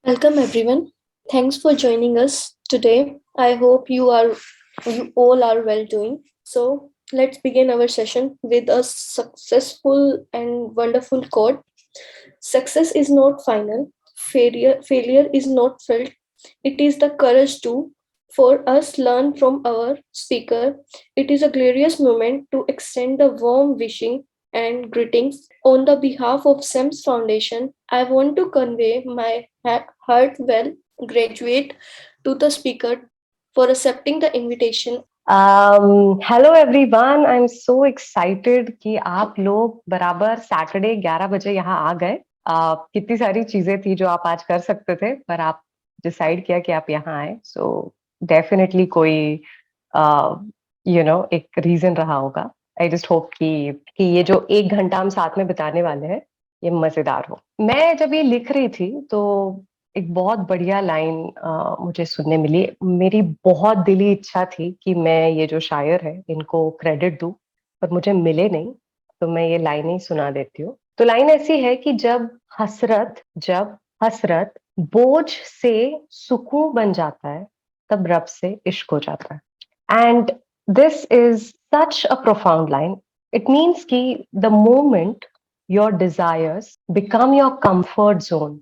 Welcome everyone. Thanks for joining us today. I hope you all are well doing. So let's begin our session with a successful and wonderful quote. Success is not final. Failure is not felt. It is the courage to for us learn from our speaker. It is a glorious moment to extend the warm wishing and greetings. On the behalf of SEMS Foundation, I want to convey my heartfelt graduate to the speaker for accepting the invitation. Hello everyone, I am so excited कि आप लोग बराबर Saturday 11 बजे यहाँ आ गए। कितनी सारी चीजें थी जो आप आज कर सकते थे, पर आप डिसाइड किया कि आप यहाँ आए। सो डेफिनेटली कोई एक रीजन रहा होगा। आई जस्ट होप कि ये जो 1 घंटा हम साथ में बिताने वाले हैं ये मजेदार हो। मैं जब ये लिख रही थी तो एक बहुत बढ़िया लाइन मुझे सुनने मिली। मेरी बहुत दिली इच्छा थी कि मैं ये जो शायर है इनको क्रेडिट दूं, पर मुझे मिले नहीं, तो मैं ये लाइन ही सुना देती हूँ। तो लाइन ऐसी है कि जब हसरत बोझ से सुकून बन जाता है, तब रब से इश्क हो जाता है। And this is such a profound line. It means कि the moment your desires become your comfort zone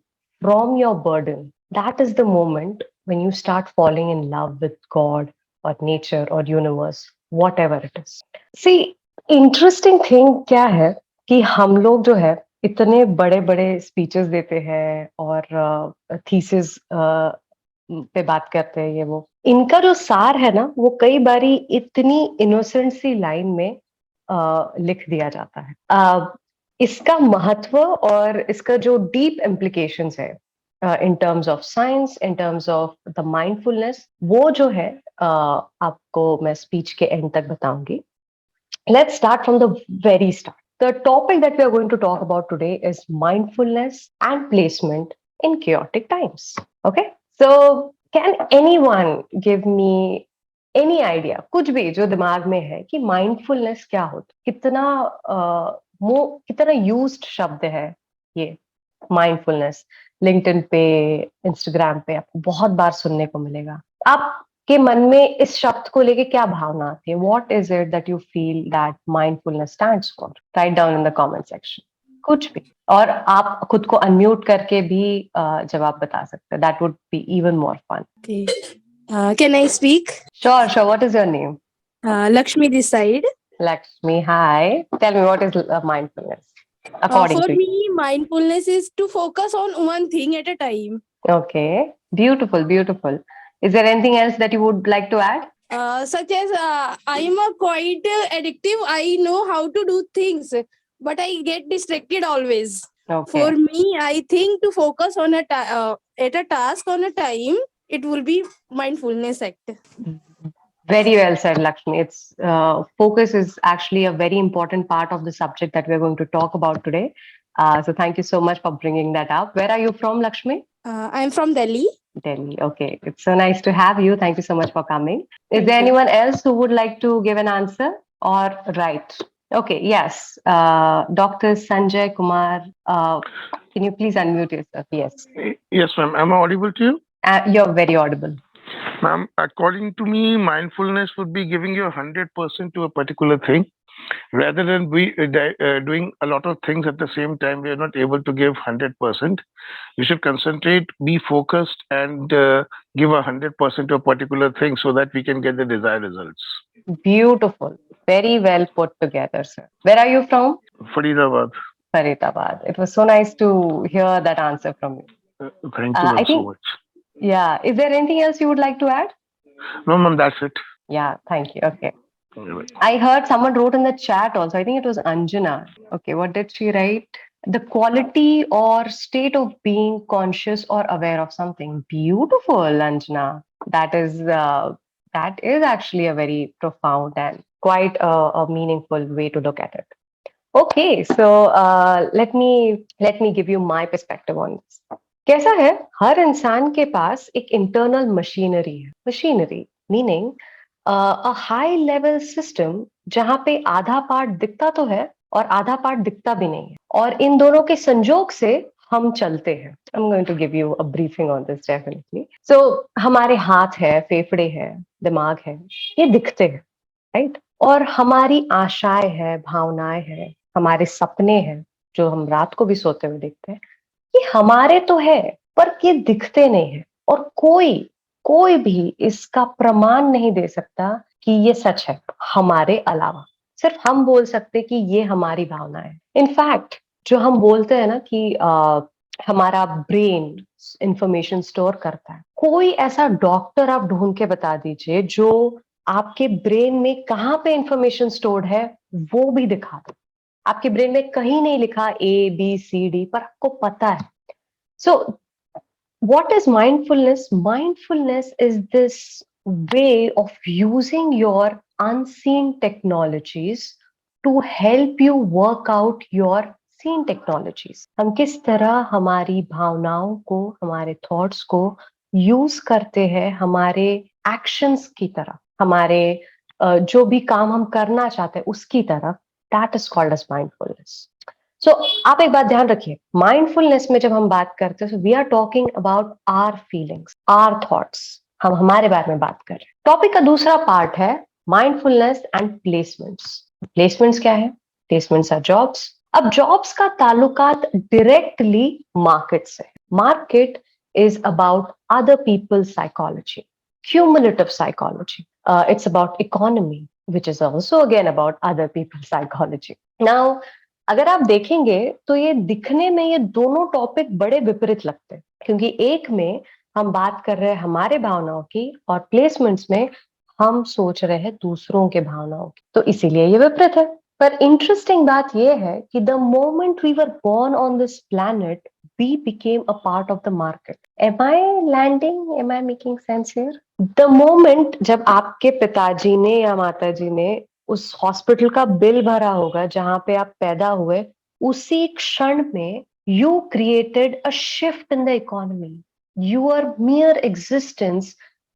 from your burden, that is the moment when you start falling in love with God or nature or universe, whatever it is. See, interesting thing क्या है कि हम लोग जो है इतने बड़े बड़े स्पीचेस देते हैं और थीसिस पे बात करते हैं, ये वो इनका जो सार है ना, वो कई बारी इतनी इनोसेंट सी लाइन में लिख दिया जाता है। इसका महत्व और इसका जो डीप इम्प्लीकेशंस है in terms of science, in terms of the mindfulness, वो जो है आपको मैं स्पीच के एंड तक बताऊंगी। Let's start from the very start. The topic that we are going to talk about today is mindfulness and placement in chaotic times. Okay, so can anyone give me any idea, कुछ भी जो दिमाग में है, कि mindfulness क्या होता, कितना यूज्ड शब्द है ये माइंडफुलनेस। लिंक्डइन पे, इंस्टाग्राम पे आपको बहुत बार सुनने को मिलेगा। आपके मन में इस शब्द को लेके क्या भावना आती है? What is it that you feel that mindfulness stands for? Write down in the comment section, कुछ भी। और आप खुद को अनम्यूट करके भी जवाब बता सकते हैं। That would be even more fun. Okay. Can I speak? Sure sure. What is your name? Lakshmi this side. Lakshmi, hi. Tell me, what is mindfulness according For to you? me, mindfulness is to focus on one thing at a time. Okay, beautiful, beautiful. Is there anything else that you would like to add? Such as I am a quite addictive. I know how to do things, but I get distracted always. Okay. For me, I think to focus on at a task on a time, it will be mindfulness act. Very well said, Lakshmi. It's focus is actually a very important part of the subject that we're going to talk about today. So thank you so much for bringing that up. Where are you from, Lakshmi? I'm from Delhi. Delhi. Okay. It's so nice to have you. Thank you so much for coming. Is Thank there you. anyone else who would like to give an answer? Or right? Okay. Yes. Dr. Sanjay Kumar, can you please unmute yourself? Yes. Yes, ma'am. Am I audible to you? You're very audible. Ma'am, according to me, mindfulness would be giving you 100% to a particular thing. Rather than doing a lot of things at the same time, we are not able to give 100%. We should concentrate, be focused, and give 100% to a particular thing so that we can get the desired results. Beautiful. Very well put together, sir. Where are you from? Faridabad. Faridabad. It was so nice to hear that answer from you. Thank you I so think, much. yeah. Is there anything else you would like to add? No, ma'am, that's it. Yeah, thank you. Okay. Anyway. I heard someone wrote in the chat also. I think it was Anjana. Okay, what did she write? The quality or state of being conscious or aware of something. Beautiful, Anjana. That is actually a very profound and quite a meaningful way to look at it. Okay, so let me give you my perspective on this. कैसा है, हर इंसान के पास एक internal machinery है। Machinery meaning a high level system जहां पे आधा part दिखता तो है और आधा पार्ट दिखता भी नहीं है, और इन दोनों के संजोग से हम चलते हैं, I am going to give you a briefing on this definitely. So हमारे हाथ है, फेफड़े है, दिमाग है, ये दिखते हैं, राइट? और हमारी आशाएं है, भावनाएं है, हमारे सपने हैं जो हम रात को भी सोते हुए देखते हैं, ये हमारे तो है, पर ये दिखते नहीं है। और कोई कोई भी इसका प्रमाण नहीं दे सकता कि ये सच है हमारे अलावा। सिर्फ हम बोल सकते कि ये हमारी भावना है। इनफैक्ट जो हम बोलते हैं ना कि हमारा ब्रेन इंफॉर्मेशन स्टोर करता है, कोई ऐसा डॉक्टर आप ढूंढ के बता दीजिए जो आपके ब्रेन में कहाँ पे इंफॉर्मेशन स्टोर्ड है वो भी दिखा दे। आपके ब्रेन में कहीं नहीं लिखा ABCD, पर आपको पता है। सो what is mindfulness? Mindfulness is this way of using your unseen technologies to help you work out your seen technologies. हम किस तरह हमारी भावनाओं को, हमारे थॉट्स को यूज करते हैं हमारे एक्शंस की तरह, हमारे जो भी काम हम करना चाहते हैं उसकी तरफ, that is called as mindfulness. So आप एक बात ध्यान रखिए, माइंडफुलनेस में जब हम बात करते हैं, we are talking about our feelings, our thoughts, हम हमारे बारे में बात कर रहे हैं। टॉपिक का दूसरा पार्ट है माइंडफुलनेस एंड प्लेसमेंट्स। प्लेसमेंट्स क्या है? Placements are jobs. अब जॉब्स का ताल्लुकात डायरेक्टली मार्केट से। Market is about other people's psychology, cumulative psychology. It's about economy, which is also again about other people's psychology. Now, अगर आप देखेंगे तो ये दिखने में ये दोनों टॉपिक बड़े विपरीत लगते हैं, क्योंकि एक में हम बात कर रहे हैं हमारे भावनाओं की और प्लेसमेंट्स में हम सोच रहे हैं दूसरों के भावनाओं की, तो इसीलिए ये विपरीत है। पर इंटरेस्टिंग बात यह है कि the moment we were born on this planet we became a part of the market. Am I landing? Am I making sense here? The moment जब आपके पिताजी ने या माताजी ने उस हॉस्पिटल का बिल भरा होगा जहां पे आप पैदा हुए, उसी क्षण में you created a shift in the economy. Your mere existence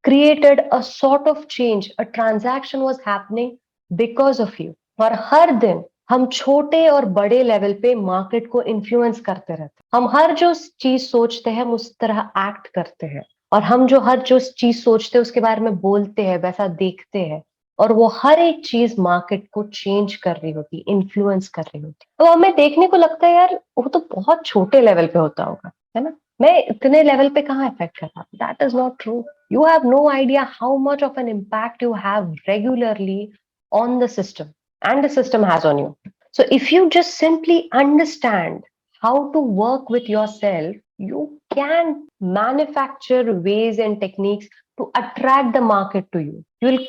created a sort of change. A transaction was happening because of you. और हर दिन हम छोटे और बड़े लेवल पे मार्केट को इन्फ्लुएंस करते रहते हैं। हम हर जो चीज सोचते हैं हम उस तरह एक्ट करते हैं, और हम जो हर जो चीज सोचते हैं उसके बारे में बोलते हैं, वैसा देखते हैं, और वो हर एक चीज मार्केट को चेंज कर रही होती, इन्फ्लुएंस कर रही होती। तो हमें देखने को लगता है यार वो तो बहुत छोटे लेवल पे होता होगा, है ना, मैं इतने लेवल पे कहाँ इफेक्ट कर रहा हूँ। That is not true. You have no idea how much of an impact you have regularly on the system, and the system has on you. So if you just simply understand how to work with yourself, you can manufacture ways and techniques to attract the market to you. You'll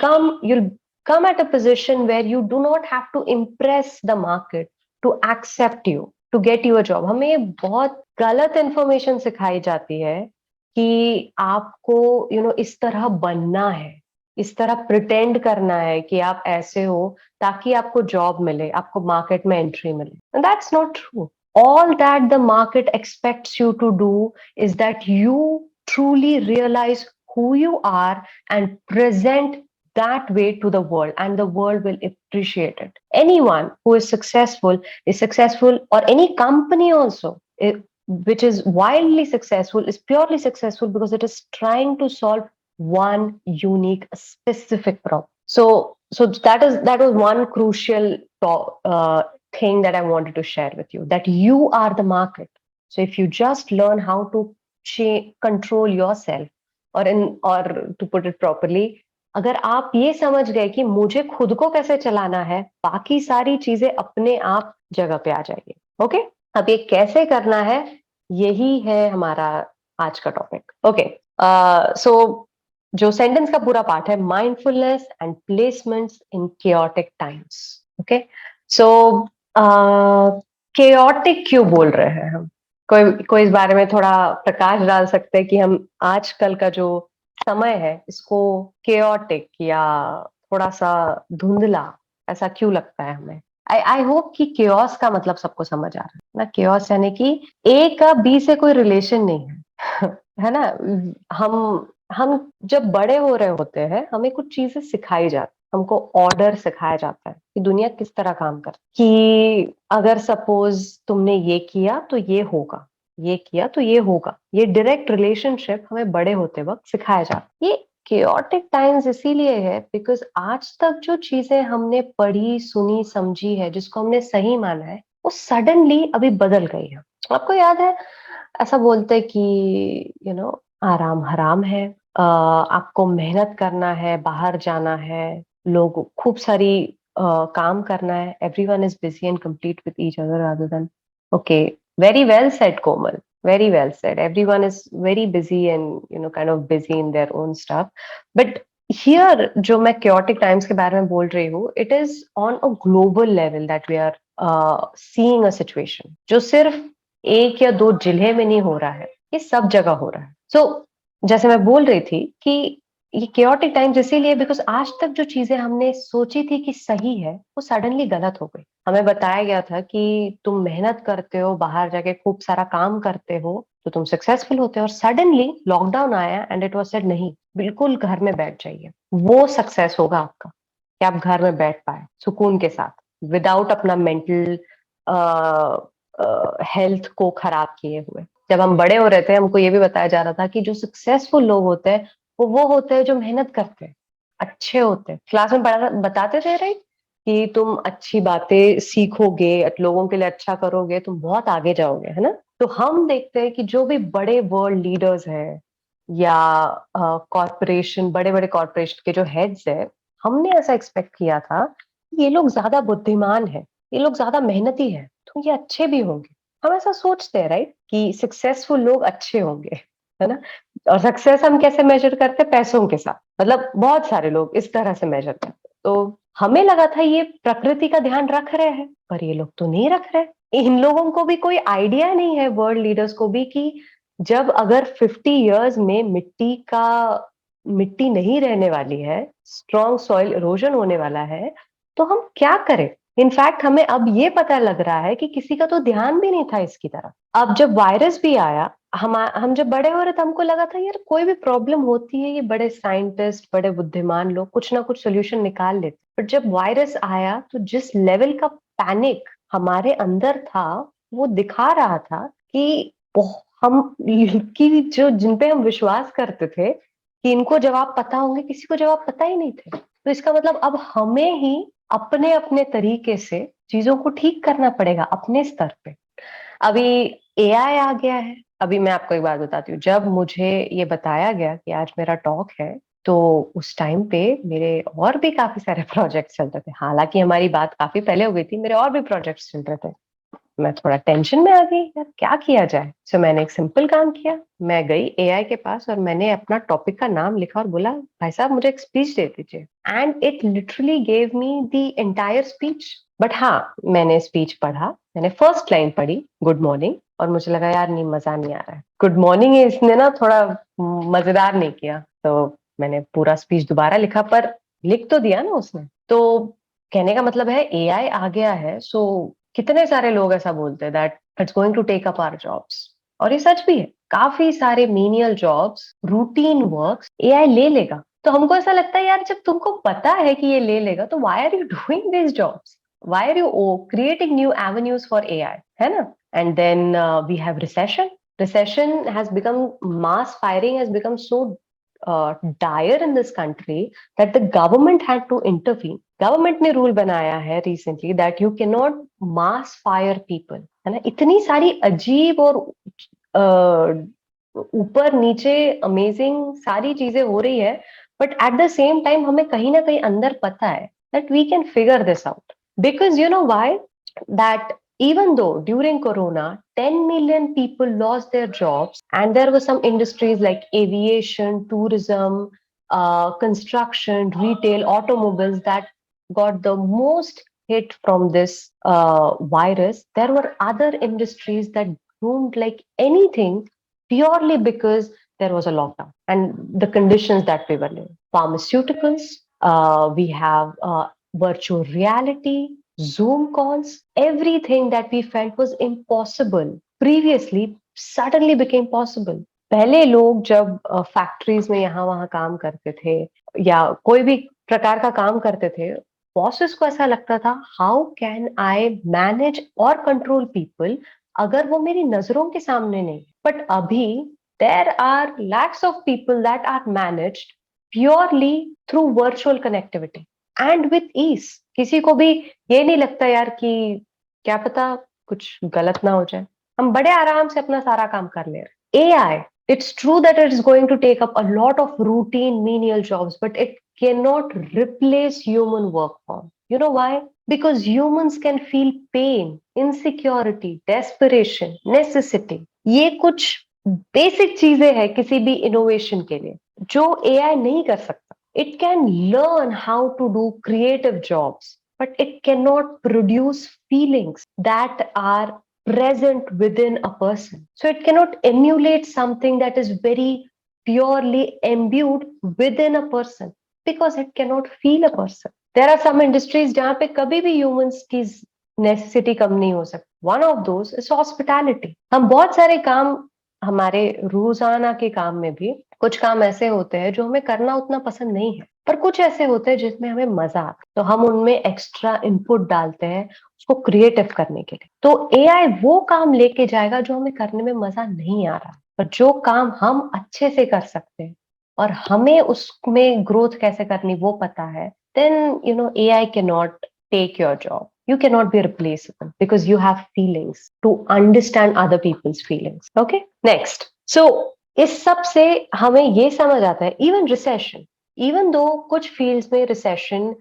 come at a position where you do not have to impress the market to accept you, to get you a job. हमें बहुत गलत information सिखाई जाती है कि आपको इस तरह बनना है, इस तरह प्रिटेंड करना है कि आप ऐसे हो ताकि आपको जॉब मिले, आपको मार्केट में एंट्री मिले। That's not true. All that the market expects you to do is that you truly realize who you are and present that way to the world, and the world will appreciate it. Anyone who is successful, or any company also which is wildly successful, is purely successful because it is trying to solve one unique specific problem. So that was one crucial thing that I wanted to share with you, that you are the market. So if you just learn how to control yourself, or to put it properly, अगर आप ये समझ गए कि मुझे खुद को कैसे चलाना है, बाकी सारी चीजें अपने आप जगह पे आ जाएगी। ओके, अब ये कैसे करना है, यही है हमारा आज का टॉपिक। ओके, सो जो सेंटेंस का पूरा पार्ट है, mindfulness and placements in chaotic times. Okay, so chaotic क्यों बोल रहे हैं हम? कोई इस बारे में थोड़ा प्रकाश डाल सकते हैं कि हम आजकल का जो समय है इसको केओटिक या थोड़ा सा धुंधला ऐसा क्यों लगता है हमें? आई होप कि केओस का मतलब सबको समझ आ रहा है ना। केओस यानी कि ए का बी से कोई रिलेशन नहीं है है ना। हम जब बड़े हो रहे होते हैं हमें कुछ चीजें सिखाई जाती, हमको ऑर्डर सिखाया जाता है कि दुनिया किस तरह काम करती, कि अगर सपोज तुमने ये किया तो ये होगा, ये किया तो ये होगा। ये डायरेक्ट रिलेशनशिप हमें बड़े होते वक्त सिखाया जाता है। ये chaotic टाइम्स इसीलिए है बिकॉज आज तक जो चीजें हमने पढ़ी सुनी समझी है, जिसको हमने सही माना है, वो सडनली अभी बदल गई है। आपको याद है ऐसा बोलते हैं कि आराम हराम है, आपको मेहनत करना है, बाहर जाना है, लोग खूब सारी काम करना है, everyone is busy and complete with each other rather than okay. Very well said Komal, very well said. Everyone is very busy and kind of busy in their own stuff, but here जो मैं chaotic times के बारे में बोल रही हूँ, it is on a global level that we are seeing a situation जो सिर्फ एक या दो जिले में नहीं हो रहा है, ये सब जगह हो रहा है। So जैसे मैं बोल रही थी कि ये chaotic times इसीलिए बिकॉज आज तक जो चीजें हमने सोची थी कि सही है वो सडनली गलत हो गई। हमें बताया गया था कि तुम मेहनत करते हो, बाहर जाके खूब सारा काम करते हो तो तुम सक्सेसफुल होते हो, और सडनली लॉकडाउन आया एंड इट वाज सेड नहीं, बिल्कुल घर में बैठ जाइए, वो सक्सेस होगा आपका कि आप घर में बैठ पाए सुकून के साथ विदाउट अपना मेंटल हेल्थ को खराब किए हुए। जब हम बड़े हो रहे थे हमको ये भी बताया जा रहा था कि जो सक्सेसफुल लोग होते हैं वो होते हैं जो मेहनत करते हैं, अच्छे होते हैं। क्लास में बताते थे राइट कि तुम अच्छी बातें सीखोगे, लोगों के लिए अच्छा करोगे, तुम बहुत आगे जाओगे, है ना। तो हम देखते हैं कि जो भी बड़े वर्ल्ड लीडर्स हैं या कॉरपोरेशन, बड़े बड़े कॉरपोरेशन के जो हेड्स है, हमने ऐसा एक्सपेक्ट किया था कि ये लोग ज्यादा बुद्धिमान है, ये लोग ज्यादा मेहनती है, तो ये अच्छे भी होंगे। हम ऐसा सोचते हैं राइट कि सक्सेसफुल लोग अच्छे होंगे, है ना। और सक्सेस हम कैसे मेजर करते हैं? पैसों के साथ, मतलब बहुत सारे लोग इस तरह से मेजर करते हैं। तो हमें लगा था ये प्रकृति का ध्यान रख रहे हैं, पर ये लोग तो नहीं रख रहे। इन लोगों को भी कोई आइडिया नहीं है, वर्ल्ड लीडर्स को भी, कि जब अगर 50 इयर्स में मिट्टी नहीं रहने वाली है, स्ट्रॉन्ग सॉइल इरोजन होने वाला है, तो हम क्या करें। इनफैक्ट हमें अब ये पता लग रहा है कि किसी का तो ध्यान भी नहीं था इसकी तरफ। अब जब वायरस भी आया, हम जब बड़े हो रहे थे हमको लगा था यार कोई भी प्रॉब्लम होती है ये बड़े साइंटिस्ट, बड़े बुद्धिमान लोग कुछ ना कुछ सोल्यूशन निकाल लेते। बट जब वायरस आया तो जिस लेवल का पैनिक हमारे अंदर था वो दिखा रहा था कि हम की जो जिन पे हम विश्वास करते थे कि इनको जवाब पता होंगे, किसी को जवाब पता ही नहीं थे। तो इसका मतलब अब हमें ही अपने अपने तरीके से चीजों को ठीक करना पड़ेगा अपने स्तर पे। अभी एआई आ गया है। अभी मैं आपको एक बात बताती हूँ, जब मुझे ये बताया गया कि आज मेरा टॉक है, तो उस टाइम पे मेरे और भी काफी सारे प्रोजेक्ट्स चल रहे थे। हालांकि हमारी बात काफी पहले हो गई थी, मेरे और भी प्रोजेक्ट्स चल रहे थे। मैं थोड़ा टेंशन में आ गई, यार क्या किया जाए। सो मैंने एक सिंपल काम किया, मैं गई एआई के पास और मैंने अपना टॉपिक का नाम लिखा और बोला भाई साहब मुझे एक स्पीच दे दीजिए, and it literally gave me the entire speech. But हाँ, मैंने स्पीच पढ़ा, मैंने फर्स्ट लाइन पढ़ी गुड मॉर्निंग, और मुझे लगा यार नहीं, मजा नहीं आ रहा है, गुड मॉर्निंग इसने ना थोड़ा मजेदार नहीं किया। तो मैंने पूरा स्पीच दोबारा लिखा, पर लिख तो दिया ना उसने। तो कहने का मतलब है एआई आ गया है, सो कितने सारे लोग ऐसा बोलते हैं that it's going to take up our jobs, और ये सच भी है। काफी सारे menial jobs, routine works AI ले लेगा। तो हमको ऐसा लगता है यार जब तुमको पता है कि ये ले लेगा तो why are you doing this jobs, why are you creating new avenues for AI, है ना। And then we have recession has become, mass firing has become so dire in this country that the government had to intervene. Government ने rule बनाया है recently that you can not mass fire people, है ना। इतनी सारी अजीब और ऊपर नीचे अमेजिंग सारी चीजें हो रही है, but at the same time हमें कहीं ना कहीं अंदर पता है that we can figure this out, because you know why, that even though during corona 10 million people lost their jobs and there were some industries like aviation, tourism, construction, retail, automobiles that got the most hit from this virus, there were other industries that boomed like anything purely because there was a lockdown and the conditions that we were living. Pharmaceuticals, we have virtual reality, Zoom calls, everything that we felt was impossible previously suddenly became possible. पहले लोग जब factories में यहाँ वहाँ काम करते थे या कोई भी प्रकार का काम करते थे, बॉसेस को ऐसा लगता था हाउ कैन आई मैनेज और कंट्रोल पीपल अगर वो मेरी नजरों के सामने नहीं, बट अभी there are lakhs of people that are managed purely through virtual connectivity and with ease. किसी को भी ये नहीं लगता यार कि क्या पता कुछ गलत ना हो जाए, हम बड़े आराम से अपना सारा काम कर ले रहे। AI, it's true that it is going to take up a lot of routine menial jobs, but it cannot replace human work form. You know why? Because humans can feel pain, insecurity, desperation, necessity. ये कुछ basic चीजें हैं किसी भी innovation के लिए जो AI नहीं कर सकता। It can learn how to do creative jobs, but it cannot produce feelings that are present within a person. So it cannot emulate something that is very purely imbued within a person because it cannot feel a person. There are some industries जहाँ पे कभी भी humans की necessity कम नहीं हो सकती. One of those is hospitality. हम बहुत सारे काम हमारे रोजाना के काम में भी कुछ काम ऐसे होते हैं जो हमें करना उतना पसंद नहीं है, पर कुछ ऐसे होते हैं जिसमें हमें मजा आता है, तो हम उनमें एक्स्ट्रा इनपुट डालते हैं उसको क्रिएटिव करने के लिए। तो AI वो काम लेके जाएगा जो हमें करने में मजा नहीं आ रहा, पर जो काम हम अच्छे से कर सकते हैं और हमें उसमें ग्रोथ कैसे करनी वो पता है, then AI cannot take your job. You cannot be replaceable because you have feelings to understand other people's feelings. Okay, next. So इस सब से हमें ये समझ आता है इवन रिसेशन, इवन दो कुछ फील्ड्स में रिसेशन,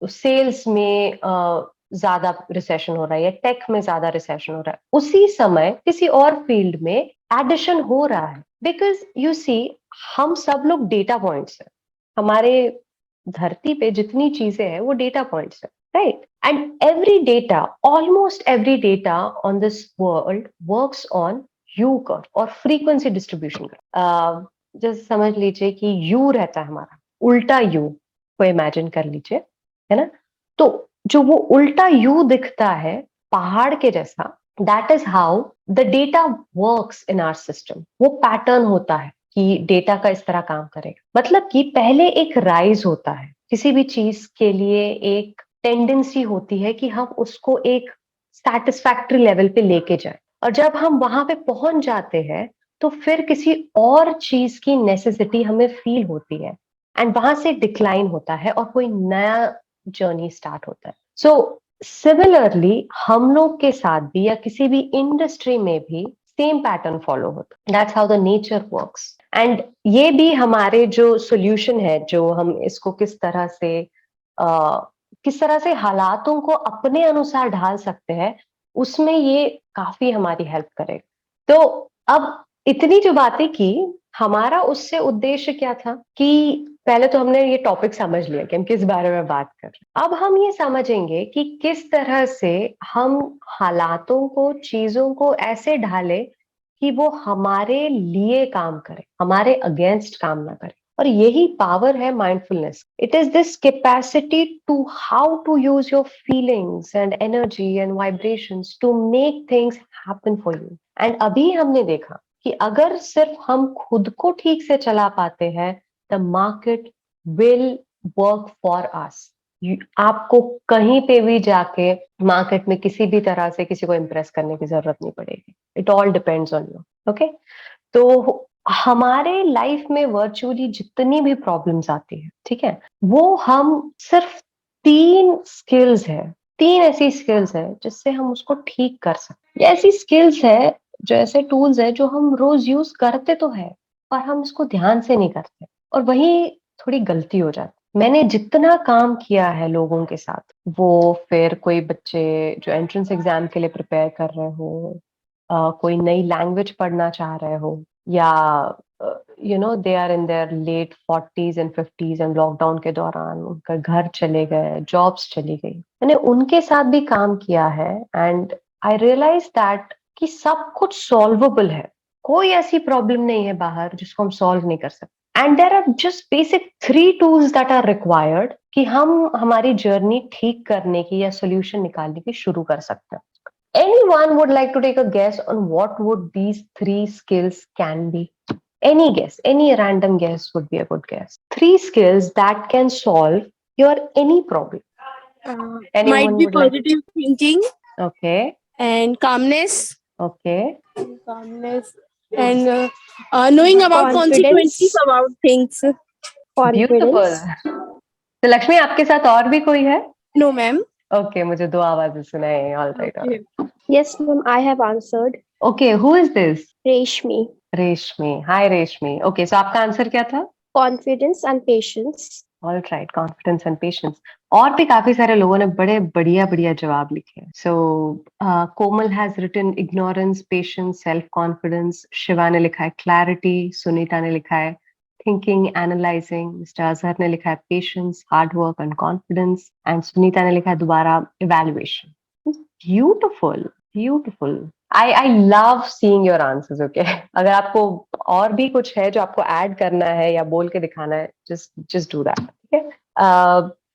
सेल्स में ज्यादा रिसेशन हो रहा है या टेक में ज्यादा रिसेशन हो रहा है, उसी समय किसी और फील्ड में एडिशन हो रहा है। बिकॉज यू सी हम सब लोग डेटा पॉइंट्स हैं, हमारे धरती पे जितनी चीजें हैं वो डेटा पॉइंट्स है, right? And every data, almost every data on this world works on you curve और फ्रीक्वेंसी डिस्ट्रीब्यूशन का। जैसे समझ लीजिए कि यू रहता है हमारा, उल्टा यू को इमेजिन कर लीजिए, है ना? तो जो वो उल्टा यू दिखता है पहाड़ के जैसा, that is how the data works in our system. वो पैटर्न होता है कि डेटा का इस तरह काम करेगा। मतलब कि पहले एक राइज होता है, किसी भी चीज के लिए एक टेंडेंसी होती है कि हम उसको एक सेटिस्फैक्टरी लेवल पे लेके जाए, और जब हम वहां पे पहुंच जाते हैं तो फिर किसी और चीज की नेसेसिटी हमें फील होती है एंड वहां से डिक्लाइन होता है और कोई नया जर्नी स्टार्ट होता है। सो सिमिलरली हम लोग के साथ भी या किसी भी इंडस्ट्री में भी सेम पैटर्न फॉलो होता है। That's how the nature works. And ये भी हमारे जो सोल्यूशन है, जो हम इसको किस तरह से हालातों को अपने अनुसार ढाल सकते हैं, उसमें ये काफी हमारी हेल्प करेगा। तो अब इतनी जो बातें की, हमारा उससे उद्देश्य क्या था कि पहले तो हमने ये टॉपिक समझ लिया कि हम किस बारे में बात कर रहे हैं। अब हम ये समझेंगे कि किस तरह से हम हालातों को, चीजों को ऐसे ढाले कि वो हमारे लिए काम करे, हमारे अगेंस्ट काम ना करे। और यही पावर है mindfulness. It is this capacity to how to use your feelings and energy and vibrations to make things happen for you. And अभी हमने देखा कि अगर सिर्फ हम खुद को ठीक से चला पाते हैं, the market will work for us. आपको कहीं पे भी जाके मार्केट में किसी भी तरह से किसी को इम्प्रेस करने की जरूरत नहीं पड़ेगी। It all depends on you. Okay, तो हमारे लाइफ में वर्चुअली जितनी भी प्रॉब्लम्स आती है, ठीक है, वो हम सिर्फ 3 स्किल्स है, 3 ऐसी स्किल्स है जिससे हम उसको ठीक कर सकते। ये ऐसी स्किल्स है, जो ऐसे टूल्स है जो हम रोज यूज करते तो है पर हम इसको ध्यान से नहीं करते, और वही थोड़ी गलती हो जाती। मैंने जितना काम किया है लोगों के साथ, वो फिर कोई बच्चे जो एंट्रेंस एग्जाम के लिए प्रिपेयर कर रहे हो, कोई नई लैंग्वेज पढ़ना चाह रहे हो, या they are in their late 40s and 50s and lockdown के दौरान उनका घर चले गए, जॉब्स चली गई, मैंने उनके साथ भी काम किया है। एंड आई रियलाइज दैट कि सब कुछ सॉल्वेबल है, कोई ऐसी प्रॉब्लम नहीं है बाहर जिसको हम सॉल्व नहीं कर सकते। And there are just basic 3 tools that are required कि हम हमारी जर्नी ठीक करने की या सोल्यूशन निकालने की शुरू कर सकते हैं। Anyone would like to take a guess on what would these 3 skills can be? Any guess, any random guess would be a good guess. 3 skills that can solve your any problem. Might Anyone be would like? positive thinking. Okay. and calmness. Okay. Calmness and knowing about Confidence. consequences about things. Beautiful. Confidence. तो लक्ष्मी, आपके साथ और भी कोई है? No, ma'am. Okay, मुझे दो आवाजें सुनाई. All right. Okay. Yes, ma'am, I have answered. Okay, who is this? Reshmi. रेशमी. हाय रेशमी. ओके, सो आपका आंसर क्या था? Confidence and patience. All right, confidence and patience. और भी काफी सारे लोगों ने बड़े बढ़िया बढ़िया जवाब लिखे हैं. So Komal has written ignorance, patience, self confidence. Shiva ने लिखा है क्लैरिटी. सुनीता ने लिखा है थिंकिंग, एनालाइजिंग. मिस्टर अजहर ने लिखा है patience, hard work and confidence. And Sunita ने लिखा है दोबारा evaluation. Beautiful, beautiful. I love seeing your answers. Okay. अगर आपको और भी कुछ है जो आपको ऐड करना है या बोल के दिखाना है, just do that. Okay.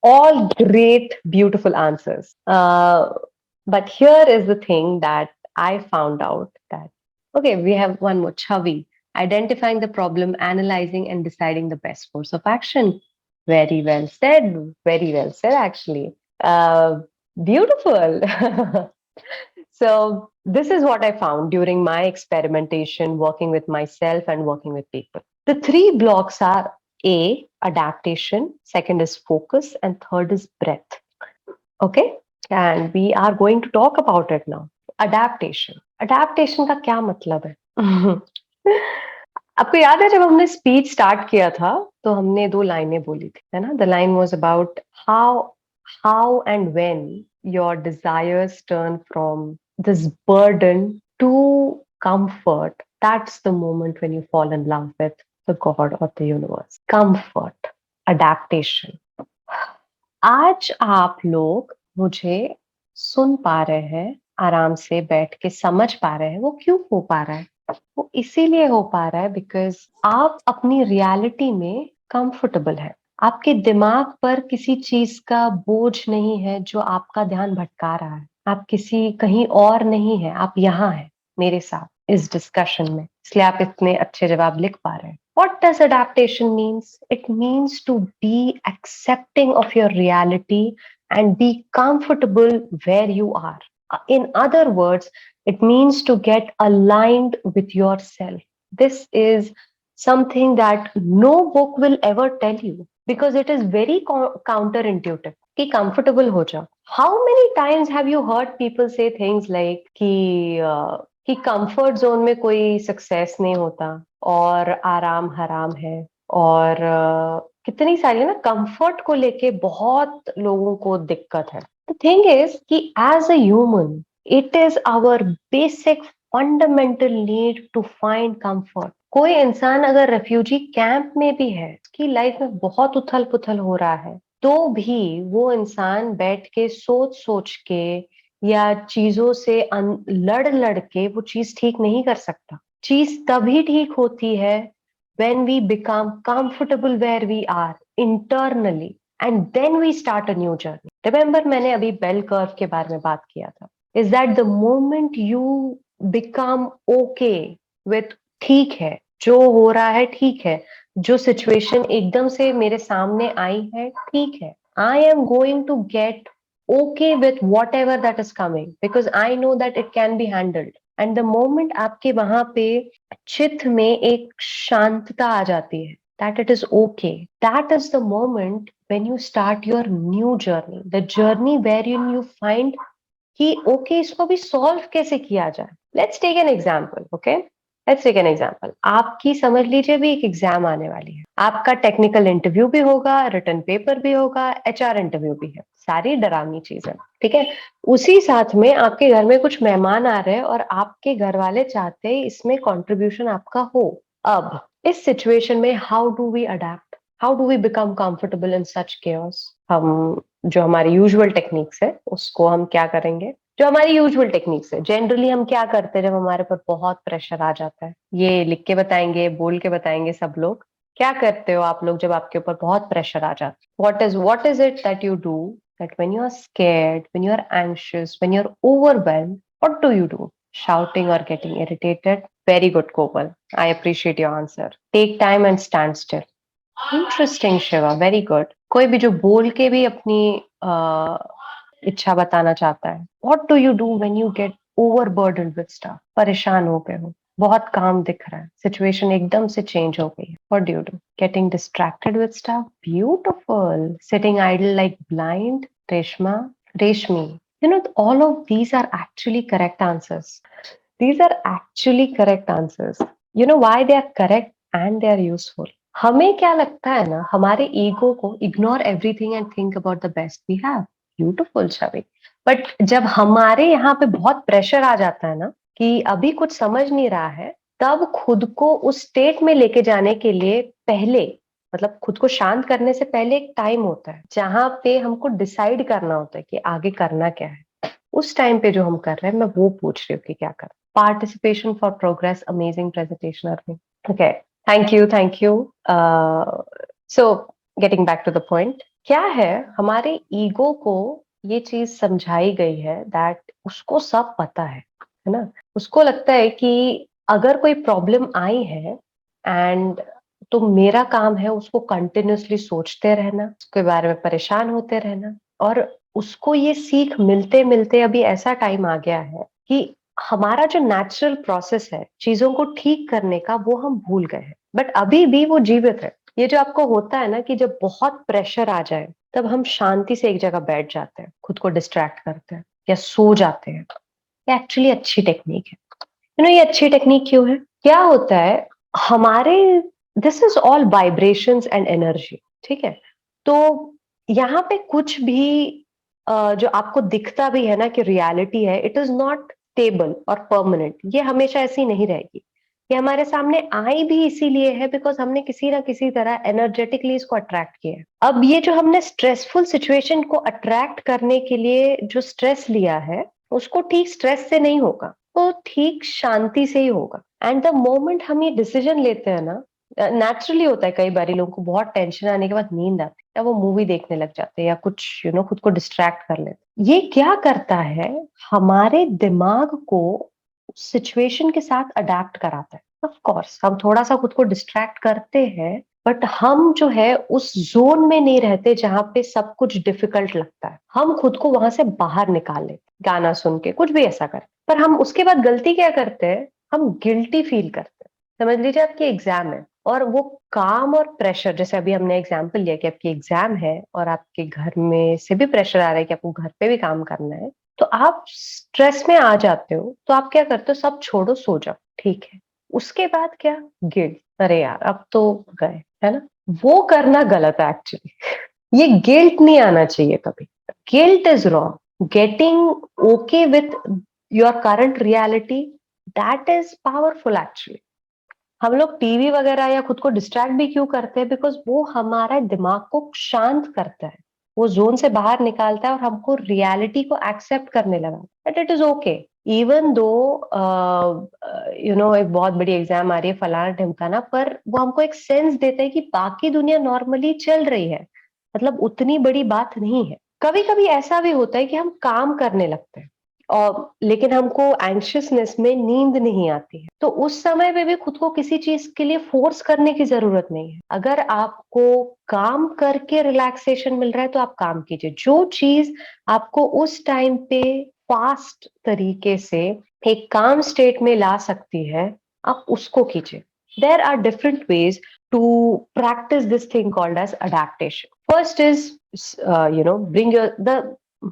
All great, beautiful answers. But here is the thing that I found out that, okay, we have one more. Chavi, identifying the problem, analyzing and deciding the best course of action. Very well said. Very well said, actually. Beautiful. So this is what I found during my experimentation, working with myself and working with people. The three blocks are A, adaptation, second is focus, and third is breadth. Okay? And we are going to talk about it now. Adaptation. Adaptation का क्या मतलब है? आपको याद है जब हमने speech start किया था तो हमने दो लाइनें बोली थी, है ना? The line was about how and when your desires turn from this burden to comfort. That's the moment when you fall in love with the God or the universe. Comfort, adaptation. आज आप लोग मुझे सुन पा रहे हैं, आराम से बैठ के समझ पा रहे हैं. वो क्यों हो पा रहा है? वो इसीलिए हो पा रहा है बिकॉज आप अपनी रियलिटी में कंफर्टेबल है. आपके दिमाग पर किसी चीज का बोझ नहीं है जो आपका ध्यान भटका रहा है. आप किसी कहीं और नहीं है, आप यहाँ हैं मेरे साथ इस डिस्कशन में, इसलिए आप इतने अच्छे जवाब लिख पा रहे हैं. What does adaptation means? It means to be accepting of your reality and be comfortable where you are. In other words, it means to get aligned with yourself. This is something that no book will ever tell you because it is very counterintuitive. कि comfortable हो जाओ. How many times have you heard people say things like कि comfort zone में कोई success नहीं होता और आराम हराम है और कितनी सारी ना कंफर्ट को लेके बहुत लोगों को दिक्कत है. The thing is कि as a human, it is our basic fundamental need to find comfort. कोई इंसान अगर रेफ्यूजी कैंप में भी है, उसकी लाइफ में बहुत उथल पुथल हो रहा है, तो भी वो इंसान बैठ के सोच के या चीजों से लड़ के वो चीज ठीक नहीं कर सकता. चीज तभी ठीक होती है when we become comfortable where we are internally and then we start a new journey. Remember, मैंने अभी बेल कर्व के बारे में बात किया था. Is that the moment you become okay with ठीक है, जो हो रहा है ठीक है, जो सिचुएशन एकदम से मेरे सामने आई है ठीक है, I am going to get okay with whatever that is coming because I know that it can be handled. And the moment आपके वहां पे चित्त में एक शांतता आ जाती है, that it is okay, that is the moment when you start your new journey, the journey wherein you find कि ओके इसको भी सॉल्व कैसे किया जाए. Let's take an example. Okay, let's take an example. आपकी समझ लीजिए भी एक एग्जाम आने वाली है. आपका टेक्निकल इंटरव्यू भी होगा, रिटन पेपर भी होगा, एचआर इंटरव्यू भी है. सारी डरावनी चीजें, ठीक है. उसी साथ में आपके घर में कुछ मेहमान आ रहे हैं और आपके घर वाले चाहते हैं इसमें कॉन्ट्रीब्यूशन आपका हो. अब इस सिचुएशन में how do we adapt, how do we become comfortable in such chaos? हम जो हमारी यूजुअल टेक्निक्स है उसको हम क्या करेंगे? जो हमारी यूजुअल टेक्निक्स है, जनरली हम क्या करते हैं जब हमारे पर बहुत प्रेशर आ जाता है? ये लिख के बताएंगे, बोल के बताएंगे सब लोग. क्या करते हो आप लोग जब आपके ऊपर बहुत प्रेशर आ जाता है? what is it that you do that when you are scared, when you are anxious, when you are overwhelmed, what do you do? Shouting or getting irritated? Very good, Komal. I appreciate your answer. Take time and stand still. Interesting, Shiva. Very good. कोई भी जो बोल के भी अपनी इच्छा बताना चाहता है. What do you do when you get overburdened with stuff, परेशान हो गए हो, बहुत काम दिख रहा है, सिचुएशन एकदम से चेंज हो गई है, what do you do? Getting distracted with stuff? Beautiful. Sitting idle like blind? Reshmi, all of these are actually correct answers. These are actually correct answers. You know why they are correct and they are useful? हमें क्या लगता है ना, हमारे ego को ignore everything and think about the best we have. Beautiful Chhavi. But जब हमारे यहाँ पे बहुत प्रेशर आ जाता है ना कि अभी कुछ समझ नहीं रहा है, तब खुद को उस स्टेट में लेके जाने के लिए पहले, मतलब खुद को शांत करने से पहले एक टाइम होता है जहां पे हमको डिसाइड करना होता है कि आगे करना क्या है. उस टाइम पे जो हम कर रहे हैं, मैं वो पूछ रही हूँ कि क्या कर. Participation for progress. Amazing presentation Arpit. Okay, thank you. So getting back to the point, क्या है, हमारे ईगो को ये चीज समझाई गई है दैट उसको सब पता है ना. उसको लगता है कि अगर कोई प्रॉब्लम आई है एंड तो मेरा काम है उसको कंटिन्यूअसली सोचते रहना, उसके बारे में परेशान होते रहना. और उसको ये सीख मिलते मिलते अभी ऐसा टाइम आ गया है कि हमारा जो नेचुरल प्रोसेस है चीजों को ठीक करने का, वो हम भूल गए हैं. बट अभी भी वो जीवित है. ये जो आपको होता है ना कि जब बहुत प्रेशर आ जाए तब हम शांति से एक जगह बैठ जाते हैं, खुद को डिस्ट्रैक्ट करते हैं या सो जाते हैं. ये एक्चुअली अच्छी टेक्निक है. ये अच्छी टेक्निक क्यों है? क्या होता है, हमारे this is all vibrations and energy. ठीक है, तो यहाँ पे कुछ भी जो आपको दिखता भी है ना कि रियलिटी है, इट इज नॉट स्टेबल और परमानेंट. ये हमेशा ऐसी नहीं रहेगी. ये हमारे सामने आई भी इसीलिए है बिकॉज हमने किसी ना किसी तरह एनर्जेटिकली इसको अट्रैक्ट किया है. अब ये जो हमने स्ट्रेसफुल सिचुएशन को अट्रैक्ट करने के लिए जो स्ट्रेस लिया है, उसको ठीक स्ट्रेस से नहीं होगा, तो ठीक शांति से ही होगा. एंड द मोमेंट हम ये डिसीजन लेते हैं ना, नेचुरली होता है, कई बार लोगों को बहुत टेंशन आने के बाद नींद आती है या वो मूवी देखने लग जाते हैं या कुछ खुद को डिस्ट्रैक्ट कर लेते. ये क्या करता है, हमारे दिमाग को सिचुएशन के साथ अडेप्ट कराता है. ऑफ कोर्स हम थोड़ा सा खुद को डिस्ट्रैक्ट करते हैं, बट हम जो है उस जोन में नहीं रहते जहां पे सब कुछ डिफिकल्ट लगता है. हम खुद को वहां से बाहर निकाल लेते, गाना सुन के कुछ भी ऐसा कर. पर हम उसके बाद गलती क्या करते हैं, हम गिल्टी फील करते हैं. समझ लीजिए आपकी एग्जाम है और वो काम और प्रेशर, जैसे अभी हमने एग्जाम्पल लिया कि आपकी एग्जाम है और आपके घर में से भी प्रेशर आ रहा है कि आपको घर पे भी काम करना है, तो आप स्ट्रेस में आ जाते हो. तो आप क्या करते हो, सब छोड़ो, सो जाओ. ठीक है, उसके बाद क्या, गिल्ट, अरे यार अब तो गए, है ना. वो करना गलत है एक्चुअली. ये गिल्ट नहीं आना चाहिए कभी. Guilt is wrong. Getting okay with your current reality, that is powerful actually. हम लोग टीवी वगैरह या खुद को डिस्ट्रैक्ट भी क्यों करते हैं, बिकॉज वो हमारा दिमाग को शांत करता है, वो जोन से बाहर निकालता है और हमको रियलिटी को एक्सेप्ट करने लगा that it is okay. Even though एक बहुत बड़ी एग्जाम आ रही है, फलाना ढिमकाना, पर वो हमको एक सेंस देता है कि बाकी दुनिया नॉर्मली चल रही है, मतलब उतनी बड़ी बात नहीं है. कभी कभी ऐसा भी होता है कि हम काम करने लगते हैं और लेकिन हमको एंग्शियसनेस में नींद नहीं आती है, तो उस समय पे भी खुद को किसी चीज के लिए फोर्स करने की जरूरत नहीं है. अगर आपको काम करके रिलैक्सेशन मिल रहा है तो आप काम कीजिए. जो चीज आपको उस टाइम पे फास्ट तरीके से एक काम स्टेट में ला सकती है, आप उसको कीजिए. There are different ways to practice this thing called as adaptation. First is bring your the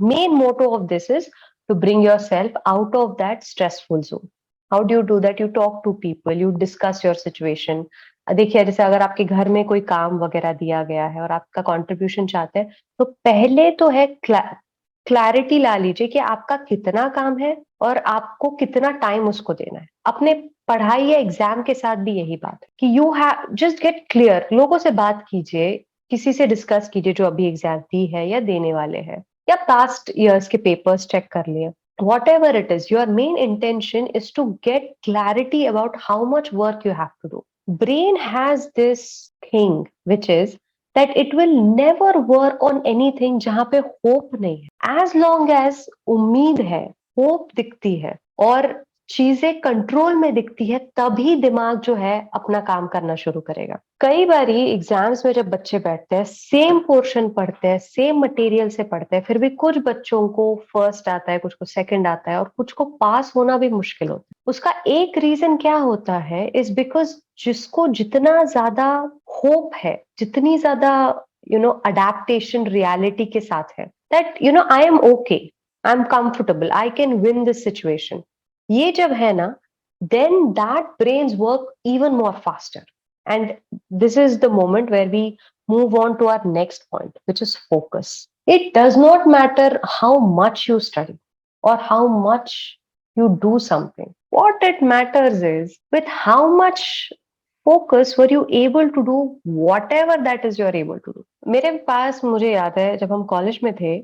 main motto of this is to bring yourself out of that stressful zone. How do you do that? You talk to people, you discuss your situation. देखिए, जैसे अगर आपके घर में कोई काम वगैरह दिया गया है और आपका कंट्रीब्यूशन चाहते हैं, तो पहले तो है क्लैरिटी ला लीजिए कि आपका कितना काम है और आपको कितना टाइम उसको देना है. अपने पढ़ाई या एग्जाम के साथ भी यही बात है कि you have just get clear. लोगों से बात कीजिए, किसी से डिस्कस कीजिए जो अभी एग्जाम दी है या देने वाले हैं, या पास्ट ईयर्स के पेपर्स चेक कर लिए. Whatever it is, your main intention is to get clarity about how much work you have to do. Brain has this thing which is that it will never work on anything जहां पे hope नहीं है. As long as उम्मीद है, hope दिखती है और चीजें कंट्रोल में दिखती है तभी दिमाग जो है अपना काम करना शुरू करेगा। कई बारी एग्जाम्स में जब बच्चे बैठते हैं, सेम पोर्शन पढ़ते हैं, सेम मटेरियल से पढ़ते हैं, फिर भी कुछ बच्चों को फर्स्ट आता है, कुछ को सेकंड आता है और कुछ को पास होना भी मुश्किल होता है। उसका एक रीजन क्या होता है, इज बिकॉज जिसको जितना ज्यादा होप है, जितनी ज्यादा अडेप्टेशन रियलिटी के साथ है, that I am okay, I am comfortable, I can win this situation, ये जब है ना, then that brains work even more faster. And this is the moment where we move on to our next point, which is focus. It does not matter how much you study or how much you do something. What it matters is with how much focus were you able to do whatever that is you're able to do. मेरे पास, मुझे याद है जब हम college में थे,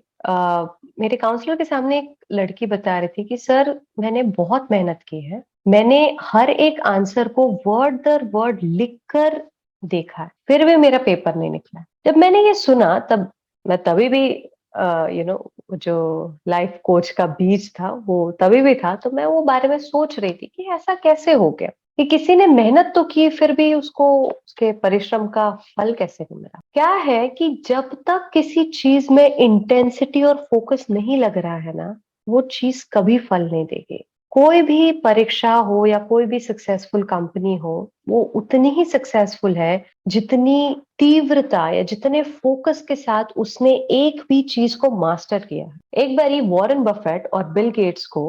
मेरे counsellor के सामने एक लड़की बता रही थी कि सर मैंने बहुत मेहनत की है, मैंने हर एक आंसर को वर्ड दर वर्ड लिख कर देखा है, फिर भी मेरा पेपर नहीं निकला। जब मैंने ये सुना तब मैं तभी भी जो लाइफ कोच का बीज था वो तभी भी था, तो मैं वो बारे में सोच रही थी कि ऐसा कैसे हो गया कि किसी ने मेहनत तो की फिर भी उसको उसके परिश्रम का फल कैसे नहीं मिला। क्या है कि जब तक किसी चीज में इंटेंसिटी और फोकस नहीं लग रहा है ना, वो चीज कभी फल नहीं देगी। कोई भी परीक्षा हो या कोई भी सक्सेसफुल कंपनी हो, वो उतनी ही सक्सेसफुल है जितनी तीव्रता या जितने फोकस के साथ उसने एक भी चीज को मास्टर किया है। एक बारी वॉरेन बफेट और बिल गेट्स को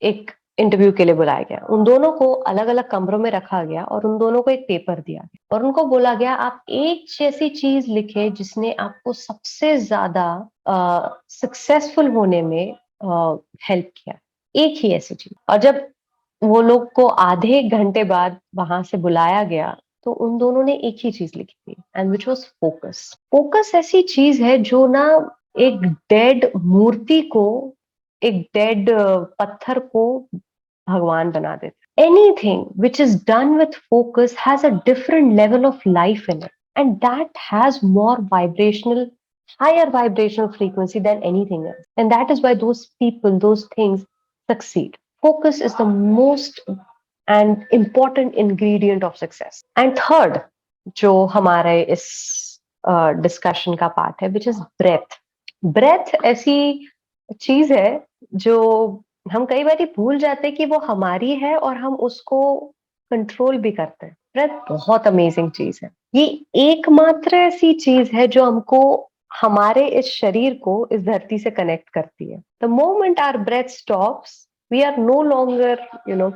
एक इंटरव्यू के लिए बुलाया गया। उन दोनों को अलग अलग कमरों में रखा गया और उन दोनों को एक पेपर दिया गया और उनको बोला गया आप एक ऐसी चीज लिखे जिसने आपको सबसे ज्यादा सक्सेसफुल होने में हेल्प किया, एक ही ऐसी चीज। और जब वो लोग को आधे घंटे बाद वहां से बुलाया गया तो उन दोनों ने एक ही चीज लिखी थी, and which was focus. Focus ऐसी चीज है जो ना एक डेड मूर्ति को, एक डेड पत्थर को भगवान बना देता। Anything which is done with focus has a different level of life in it, and that has more vibrational, higher vibrational frequency than anything else, and that is why those people, those things succeed. Focus is the most and important ingredient of success. And third, जो हमारे इस discussion का part है, which is breath. Breath ऐसी चीज है जो हम कई बार भूल जाते हैं कि वो हमारी है और हम उसको कंट्रोल भी करते हैं। ब्रेथ बहुत अमेजिंग चीज है। ये एकमात्र ऐसी चीज है जो हमको, हमारे इस शरीर को इस धरती से कनेक्ट करती है। The moment our breath stops, we are no longer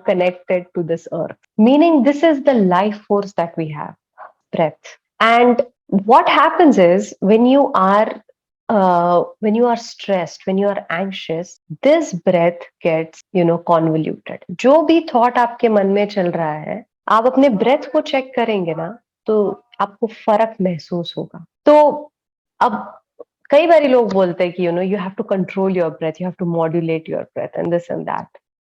connected to this earth, meaning this is the life force that we have, breath. And what happens is when you are stressed, when you are anxious, this breath gets convoluted. जो भी thought आपके मन में चल रहा है, आप अपने breath को check करेंगे ना तो आपको फर्क महसूस होगा। तो अब कई बार लोग बोलते हैं कि you have to control your breath, you have to modulate your breath and this and that.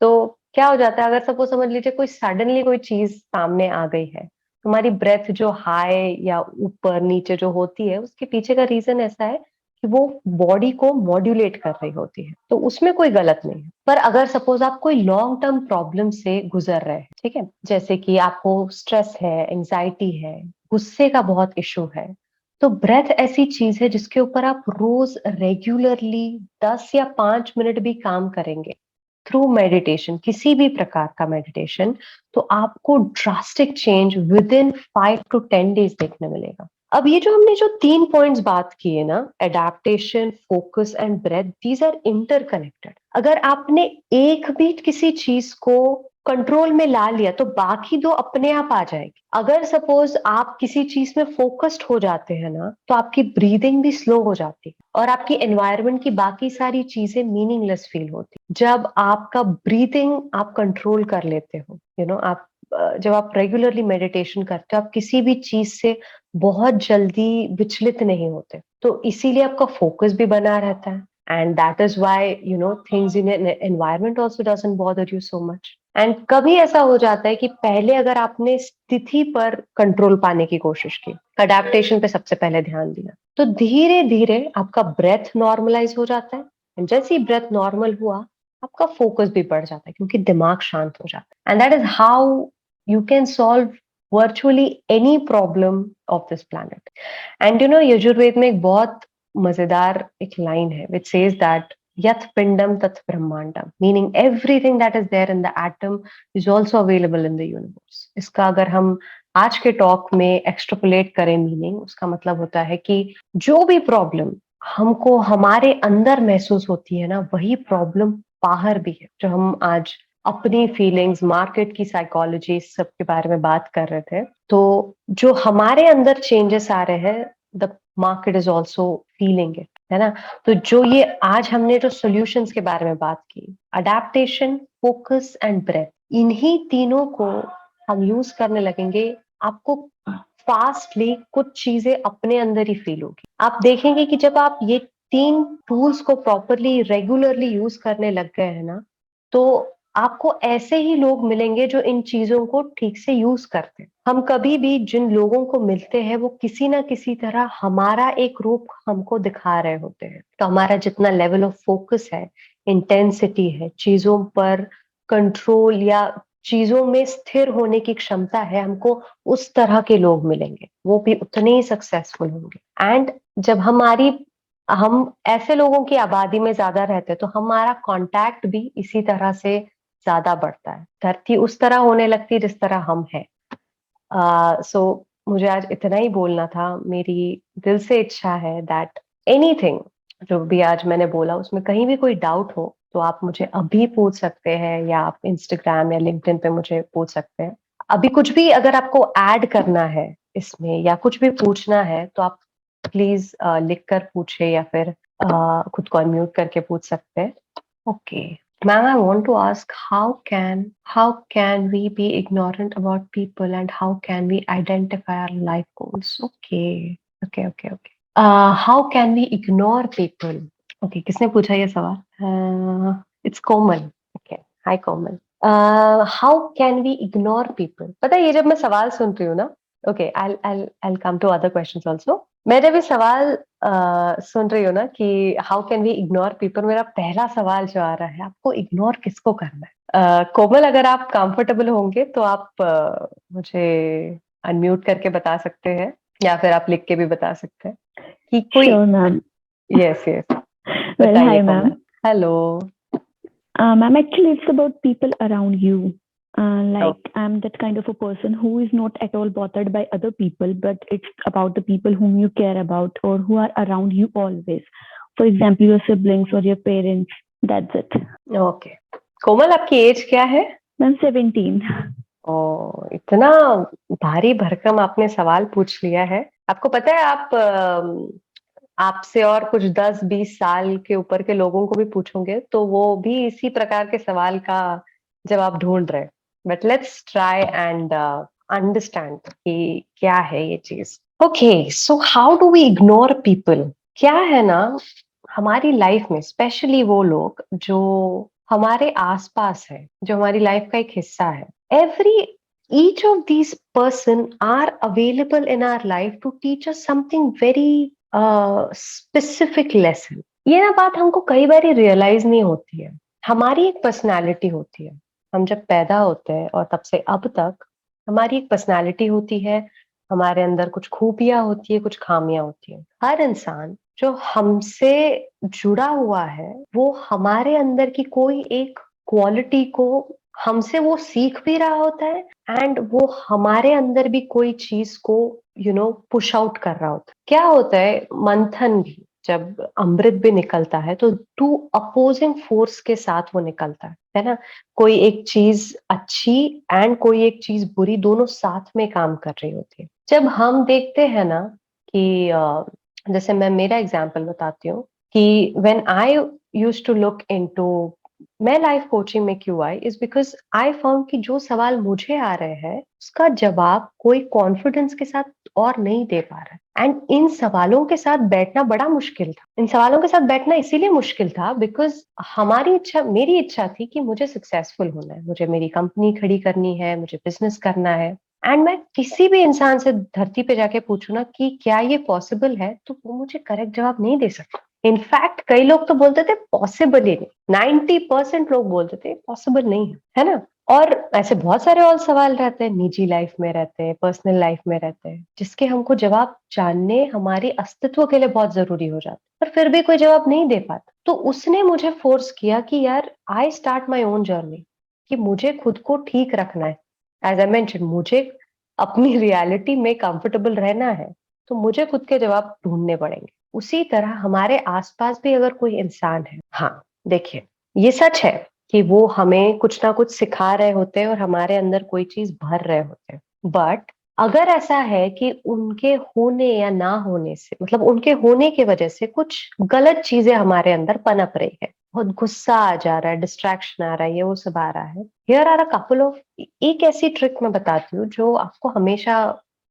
तो क्या हो जाता है, अगर सपोज समझ लीजिए कोई सडनली कोई चीज सामने आ गई है, तुम्हारी ब्रेथ जो हाई या ऊपर नीचे जो होती है, उसके पीछे का रीजन ऐसा है कि वो बॉडी को मॉड्यूलेट कर रही होती है, तो उसमें कोई गलत नहीं है। पर अगर सपोज आप कोई लॉन्ग टर्म प्रॉब्लम से गुजर रहे हैं, ठीक है, जैसे कि आपको स्ट्रेस है, एंजाइटी है, गुस्से का बहुत इशू है, तो ब्रेथ ऐसी चीज है जिसके ऊपर आप रोज रेगुलरली 10 या 5 मिनट भी काम करेंगे थ्रू मेडिटेशन, किसी भी प्रकार का मेडिटेशन, तो आपको drastic change with in 5 to 10 days देखने मिलेगा। अब ये जो हमने जो 3 पॉइंट्स बात किए ना, adaptation, focus and breath, these are interconnected. अगर आपने एक भी किसी चीज को कंट्रोल में ला लिया तो बाकी दो अपने आप आ जाएगी। अगर सपोज आप किसी चीज में फोकस्ड हो जाते हैं ना, तो आपकी ब्रीदिंग भी स्लो हो जाती है और आपकी एनवायरनमेंट की बाकी सारी चीजें मीनिंगलेस फील होती। जब आपका ब्रीदिंग आप कंट्रोल कर लेते हो, आप जब आप रेगुलरली मेडिटेशन करते हो, आप किसी भी चीज से बहुत जल्दी विचलित नहीं होते, तो इसीलिए आपका फोकस भी बना रहता है। And that is why things in an environment also doesn't bother you so much. And कभी ऐसा हो जाता है कि पहले अगर आपने स्थिति पर कंट्रोल पाने की कोशिश की, अडेप्टेशन पे सबसे पहले ध्यान दिया, तो धीरे धीरे आपका ब्रेथ नॉर्मलाइज हो जाता है। जैसे ही ब्रेथ नॉर्मल हुआ, आपका फोकस भी बढ़ जाता है क्योंकि दिमाग शांत हो जाता है। And that is how you can solve virtually any problem of this planet. And you know Yajurveda में एक बहुत मजेदार एक लाइन है विच सेज दैट यथ पिंडम तथ ब्रह्मांडम, meaning everything that is there in the atom is also available in the universe. इसका अगर हम आज के टॉक में एक्सट्रपोलेट करें मीनिंग, उसका मतलब होता है कि जो भी प्रॉब्लम हमको हमारे अंदर महसूस होती है ना, वही प्रॉब्लम बाहर भी है। जो हम आज अपनी फीलिंग्स, मार्केट की साइकोलॉजी, सब के बारे में बात कर रहे थे, तो जो हमारे अंदर चेंजेस आ रहे हैं, the market is also feeling it, है ना। तो जो ये आज हमने जो सॉल्यूशंस के बारे में बात की, अडेप्टेशन, फोकस एंड ब्रेथ, इन्हीं तीनों को हम यूज करने लगेंगे, आपको फास्टली कुछ चीजें अपने अंदर ही फील होगी। आप देखेंगे कि जब आप ये 3 टूल्स को प्रॉपरली रेगुलरली यूज करने लग गए हैं ना, तो आपको ऐसे ही लोग मिलेंगे जो इन चीजों को ठीक से यूज करते हैं। हम कभी भी जिन लोगों को मिलते हैं वो किसी ना किसी तरह हमारा एक रूप हमको दिखा रहे होते हैं। तो हमारा जितना लेवल ऑफ फोकस है, इंटेंसिटी है, चीजों पर कंट्रोल या चीजों में स्थिर होने की क्षमता है, हमको उस तरह के लोग मिलेंगे, वो भी उतने ही सक्सेसफुल होंगे। एंड जब हम ऐसे लोगों की आबादी में ज्यादा रहते हैं तो हमारा कांटेक्ट भी इसी तरह से ज्यादा बढ़ता है। धरती उस तरह होने लगती है जिस तरह हम हैं। सो मुझे आज इतना ही बोलना था। मेरी दिल से इच्छा है दैट एनीथिंग जो भी आज मैंने बोला उसमें कहीं भी कोई डाउट हो तो आप मुझे अभी पूछ सकते हैं, या आप इंस्टाग्राम या लिंक्डइन पे मुझे पूछ सकते हैं। अभी कुछ भी अगर आपको ऐड करना है इसमें या कुछ भी पूछना है तो आप प्लीज लिख कर पूछे, या फिर खुद को अनम्यूट करके पूछ सकते हैं। Okay ma'am, I want to ask how can we be ignorant about people and how can we identify our life goals? Okay. How can we ignore people? Okay, किसने पूछा ये सवाल? It's Komal. Okay, hi Komal. How can we ignore people? पता है ये जब मैं सवाल सुन रही हूँ ना, okay, I'll come to other questions also. मैं जब ये सवाल सुन रही हूँ ना कि how can we ignore people, मेरा पहला सवाल जो आ रहा है, आपको इग्नोर किसको करना है? कोमल, अगर आप कंफर्टेबल होंगे तो आप मुझे अनम्यूट करके बता सकते हैं, या फिर आप लिख के भी बता सकते हैं कि कोई। Sure, ma'am. यस Well, बताइए hi, Komal. ma'am. Hello. Ma'am, actually, it's about people around you. Like, Okay. I'm that kind of a person who is not at all bothered by other people, but it's about the people whom you care about or who are around you always. For example, your siblings or your parents. That's it. Okay Komal, आपकी age क्या है? Ma'am, 17. ओ, इतना भारी भरकम आपने सवाल पूछ लिया है। आपको पता है आप आपसे और कुछ 10-20 साल के ऊपर के लोगों को भी पूछोगे तो वो भी इसी प्रकार के सवाल का जवाब ढूंढ रहे हैं। But let's try and understand कि क्या है ये चीज। Okay, so how do we ignore people? क्या है ना, हमारी लाइफ में स्पेशली वो लोग जो हमारे आसपास है, जो हमारी लाइफ का एक हिस्सा है, every each of these person are available in our life to teach us something very specific lesson। ये ना बात हमको कई बार रियलाइज नहीं होती है। हमारी एक पर्सनालिटी होती है, हम जब पैदा होते हैं और तब से अब तक हमारी एक पर्सनालिटी होती है, हमारे अंदर कुछ खूबियां होती है, कुछ खामियां होती है। हर इंसान जो हमसे जुड़ा हुआ है वो हमारे अंदर की कोई एक क्वालिटी को हमसे वो सीख भी रहा होता है, एंड वो हमारे अंदर भी कोई चीज को पुश आउट कर रहा होता है। क्या होता है, मंथन भी जब अमृत भी निकलता है तो 2 अपोजिंग फोर्स के साथ वो निकलता है ना। कोई एक चीज अच्छी एंड कोई एक चीज बुरी, दोनों साथ में काम कर रही होती है। जब हम देखते हैं ना कि जैसे मैं मेरा एग्जाम्पल बताती हूँ कि when I used to look into, मैं लाइफ कोचिंग में क्यों आई, इज बिकॉज आई फाउंड कि जो सवाल मुझे आ रहे हैं उसका जवाब कोई कॉन्फिडेंस के साथ और नहीं दे पा रहा है। एंड इन सवालों के साथ बैठना बड़ा मुश्किल था। इन सवालों के साथ बैठना इसीलिए मुश्किल था बिकॉज मेरी इच्छा थी कि मुझे सक्सेसफुल होना है, मुझे मेरी कंपनी खड़ी करनी है, मुझे बिजनेस करना है। एंड मैं किसी भी इंसान से धरती पे जाके पूछू ना कि क्या ये पॉसिबल है, तो वो मुझे करेक्ट जवाब नहीं दे सकता। इनफैक्ट कई लोग तो बोलते थे पॉसिबल ही नहीं, 90% लोग बोलते थे पॉसिबल नहीं है ना। और ऐसे बहुत सारे और सवाल रहते हैं, निजी लाइफ में रहते हैं, पर्सनल लाइफ में रहते हैं, जिसके हमको जवाब जानने हमारे अस्तित्व के लिए बहुत जरूरी हो जाता है, पर फिर भी कोई जवाब नहीं दे पाता। तो उसने मुझे फोर्स किया कि यार I start my own journey, कि मुझे खुद को ठीक रखना है। एज आई मेंशन, मुझे अपनी रियलिटी में कंफर्टेबल रहना है, तो मुझे खुद के जवाब ढूंढने पड़ेंगे। उसी तरह हमारे आसपास भी अगर कोई इंसान है, हाँ देखिए, ये सच है कि वो हमें कुछ ना कुछ सिखा रहे होते हैं और हमारे अंदर कोई चीज भर रहे होते हैं, बट अगर ऐसा है कि उनके होने या ना होने से, मतलब उनके होने की वजह से कुछ गलत चीजें हमारे अंदर पनप रही है, बहुत गुस्सा आ जा रहा है, डिस्ट्रैक्शन आ रहा है, ये वो सब आ रहा है, here are a couple of, एक ऐसी ट्रिक मैं बताती हूँ जो आपको हमेशा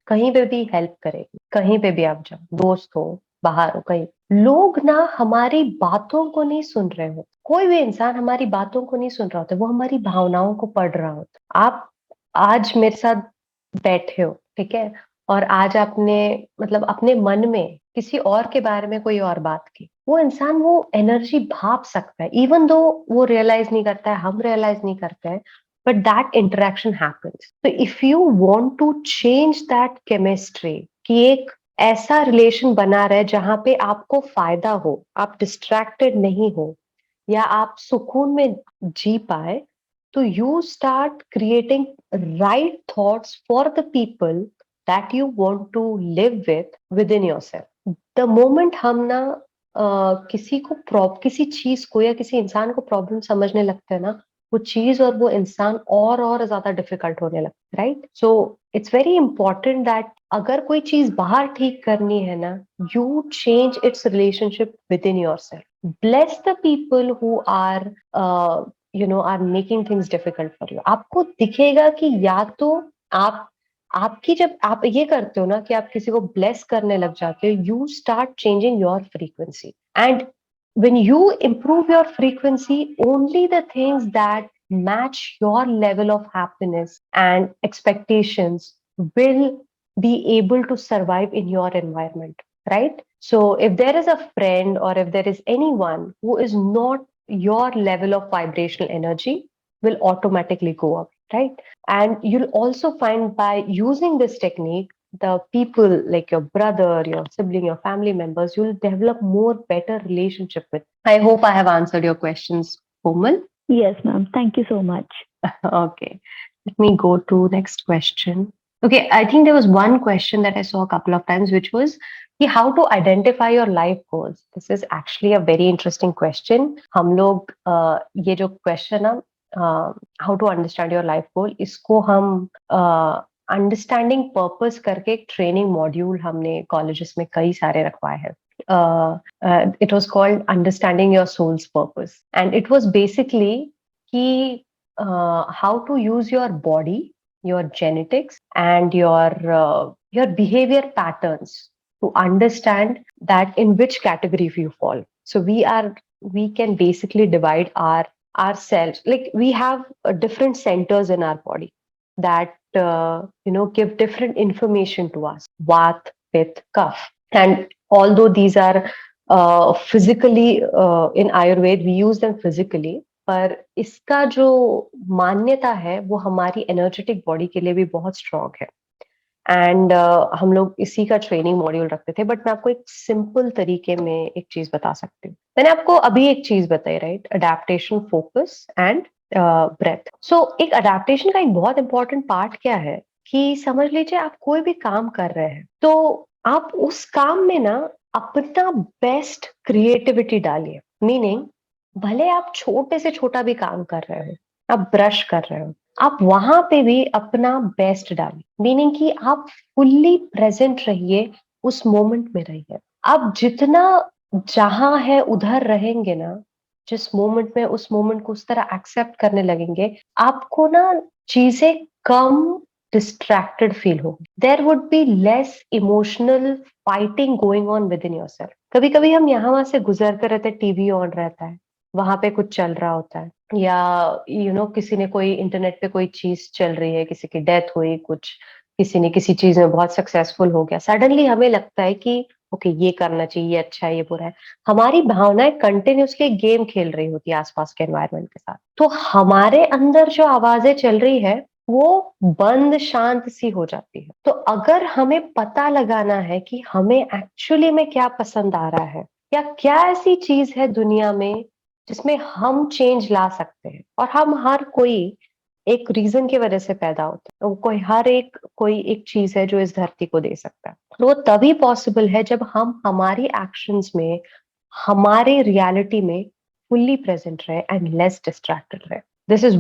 कहीं पे भी हेल्प करेगी। कहीं पे भी आप जाओ, दोस्त हो, बाहर हो, कहीं, लोग ना हमारी बातों को नहीं सुन रहे हो, कोई भी इंसान हमारी बातों को नहीं सुन रहा होता, वो हमारी भावनाओं को पढ़ रहा होता। आप आज मेरे साथ बैठे हो, ठीक है, और आज आपने मतलब अपने मन में किसी और के बारे में कोई और बात की, वो इंसान वो एनर्जी भाप सकता है, इवन दो वो रियलाइज नहीं करता है, हम रियलाइज नहीं करते हैं, but that interaction happens. So if you want to change that chemistry, कि एक ऐसा रिलेशन बना रहे जहां पे आपको फायदा हो, आप डिस्ट्रैक्टेड नहीं हो, या आप सुकून में जी पाए, तो you start creating right thoughts for the people that you want to live within yourself. The moment हम ना किसी चीज को या किसी इंसान को प्रॉब्लम समझने लगते हैं ना, वो चीज और वो इंसान और ज्यादा डिफिकल्ट होने लगता है, right. So it's very important that अगर कोई चीज बाहर ठीक करनी है ना, you change its relationship within yourself. Bless the people who are are making things difficult for you. आपको दिखेगा कि या तो आप आपकी जब आप ये करते हो ना कि आप किसी को ब्लेस करने लग जाते हो, you start changing your frequency, and when you improve your frequency, only the things that match your level of happiness and expectations will be able to survive in your environment, right? So if there is a friend or if there is anyone who is not your level of vibrational energy, will automatically go up, right? And you'll also find by using this technique, the people like your brother, your sibling, your family members, you'll develop more better relationship with. I hope I have answered your questions, Komal. Yes, ma'am. Thank you so much. Okay, let me go to next question. Okay, I think there was one question that I saw a couple of times, which was how to identify your life goals. This is actually a very interesting question. हम लोग ये जो question ना, how to understand your life goal, इसको हम understanding purpose करके एक training module हमने कॉलेजेस में कई सारे रखवाए हैं. It was called Understanding Your Soul's Purpose, and it was basically how to use your body, your genetics, and your behavior patterns to understand that in which category you fall. So we can basically divide ourselves, like we have different centers in our body that give different information to us: Vat, Pitta, Kapha. And although these are physically in Ayurveda, we use them physically, पर इसका जो मान्यता है वो हमारी energetic body के लिए भी बहुत स्ट्रॉन्ग है. एंड हम लोग इसी का ट्रेनिंग मॉड्यूल रखते थे. बट मैं आपको एक सिंपल तरीके में एक चीज बता सकती हूँ. मैंने आपको अभी एक चीज बताई, right? Adaptation, focus and breath. So एक अडेप्टेशन का एक बहुत इंपॉर्टेंट पार्ट क्या है कि समझ लीजिए आप कोई भी काम कर रहे हैं तो आप उस काम में ना अपना बेस्ट क्रिएटिविटी डालिए. मीनिंग भले आप छोटे से छोटा भी काम कर रहे हो, आप ब्रश कर रहे हो, आप वहां पे भी अपना बेस्ट डालिए. मीनिंग कि आप फुल्ली प्रेजेंट रहिए, उस मोमेंट में रहिए. आप जितना जहां है उधर रहेंगे ना, जिस मोमेंट में उस मोमेंट को उस तरह एक्सेप्ट करने लगेंगे, आपको ना चीजें कम डिस्ट्रैक्टेड फील होगी. There would be less emotional fighting going on within yourself. कभी कभी हम यहाँ वहां से गुजरते रहते, टीवी ऑन रहता है, वहां पे कुछ चल रहा होता है, या किसी ने कोई इंटरनेट पे कोई चीज चल रही है, किसी की डेथ हुई, कुछ किसी ने किसी चीज में बहुत सक्सेसफुल हो गया. सडनली हमें लगता है कि ओके ये करना चाहिए, ये अच्छा है, ये बुरा है। हमारी भावनाएं कंटिन्यूसली गेम खेल रही होती है आसपास के एनवायरनमेंट के साथ। तो हमारे अंदर जो आवाजें चल रही है वो बंद शांत सी हो जाती है। तो अगर हमें पता लगाना है कि हमें एक्चुअली में क्या पसंद आ रहा है, या क्या ऐसी चीज है दुनिया में जिसमें हम चेंज ला सकते हैं, और हम हर कोई एक रीजन की वजह से पैदा होते हैं, तो कोई एक चीज है जो इस धरती को दे सकता है। तो वो तभी पॉसिबल है जब हम हमारी एक्शंस में, हमारे रियलिटी में फुल्ली प्रेजेंट रहे एंड लेस डिस्ट्रैक्टेड रहे। This is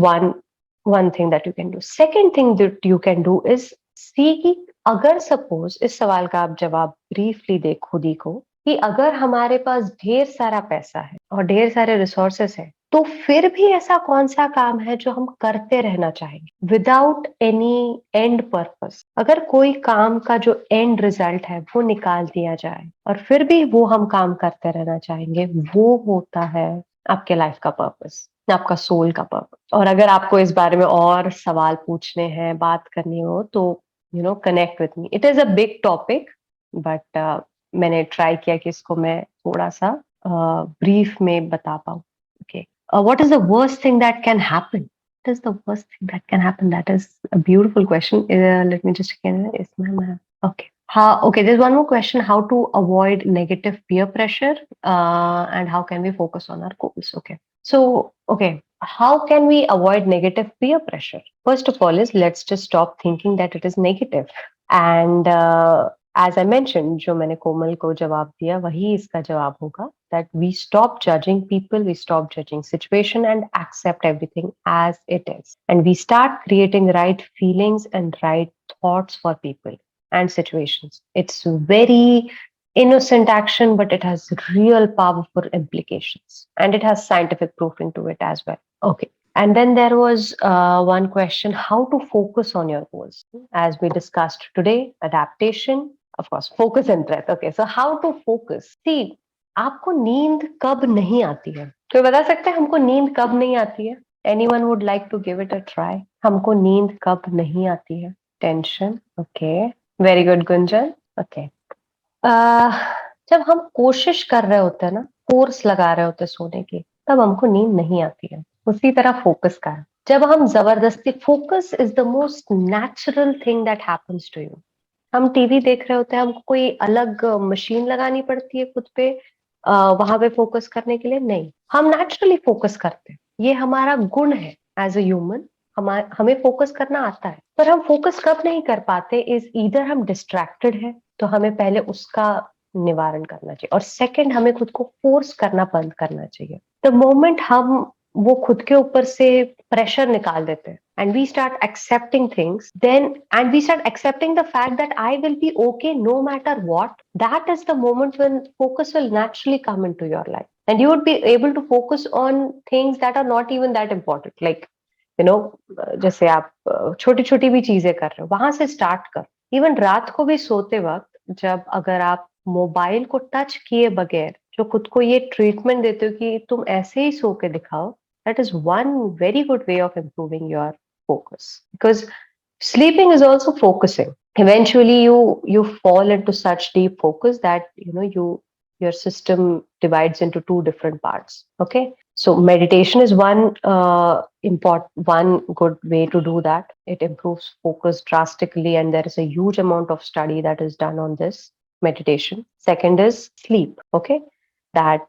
one thing that you can do. Second thing that you can do is see कि अगर सपोज, इस सवाल का आप जवाब ब्रीफली दे खुद ही को, कि अगर हमारे पास ढेर सारा पैसा है और ढेर सारे रिसोर्सेस है, तो फिर भी ऐसा कौन सा काम है जो हम करते रहना चाहेंगे विदाउट एनी एंड पर्पस। अगर कोई काम का जो एंड रिजल्ट है वो निकाल दिया जाए और फिर भी वो हम काम करते रहना चाहेंगे, वो होता है आपके लाइफ का पर्पस, आपका सोल का पर्पस। और अगर आपको इस बारे में और सवाल पूछने हैं, बात करनी हो, तो connect with me. It is a big topic, but मैंने ट्राई किया कि इसको मैं थोड़ा सा ब्रीफ में बता पाऊँ। Okay, what is the worst thing that can happen? What is the worst thing that can happen? That is a beautiful question. Let me just again. Okay. Okay, there's one more question: how to avoid negative peer pressure, and how can we focus on our goals? Okay. So, okay, how can we avoid negative peer pressure? First of all, let's just stop thinking that it is negative. And as I mentioned, जो मैंने कोमल को जवाब दिया वही इसका जवाब होगा, that we stop judging people, we stop judging situation and accept everything as it is. And we start creating right feelings and right thoughts for people and situations. It's very innocent action, but it has real powerful implications. And it has scientific proofing to it as well. Okay. And then there was one question: how to focus on your goals. As we discussed today, adaptation, of course, focus and breath. Okay, so how to focus? See, आपको नींद कब नहीं आती है? कोई बता सकते हैं हमको नींद कब नहीं आती है? Anyone would like to give it a try? हमको नींद कब नहीं आती है? Tension. Okay, very good, Gunjan. Okay. जब हम कोशिश कर रहे होते हैं ना, कोर्स लगा रहे होते हैं सोने की, तब हमको नींद नहीं आती है। उसी तरह फोकस का है। जब हम जबरदस्ती, focus is the most natural thing that happens to you. हम टीवी देख रहे होते हैं, हमको कोई अलग मशीन लगानी पड़ती है खुद पे वहां पे फोकस करने के लिए? नहीं, हम नेचुरली फोकस करते हैं। ये हमारा गुण है एज अ ह्यूमन। हमें फोकस करना आता है, पर हम फोकस कब नहीं कर पाते इज ईदर हम डिस्ट्रैक्टेड है, तो हमें पहले उसका निवारण करना चाहिए, और सेकंड हमें खुद को फोर्स करना बंद करना चाहिए। द मोमेंट हम वो खुद के ऊपर से प्रेशर निकाल देते हैं and we start accepting things, then and we start accepting the fact that I will be okay no matter what, that is the moment when focus will naturally come into your life and you would be able to focus on things that are not even that important, like जैसे आप छोटी छोटी भी चीजें कर रहे हो, वहां से स्टार्ट कर। इवन रात को भी सोते वक्त जब अगर आप मोबाइल को टच किए बगैर जो खुद को ये ट्रीटमेंट देते हो कि तुम ऐसे ही सो के दिखाओ, that is one very good way of improving your focus, because sleeping is also focusing. Eventually you fall into such deep focus that your system divides into two different parts. Okay, so meditation is one good way to do that. It improves focus drastically, and there is a huge amount of study that is done on this meditation. Second is sleep. Okay, that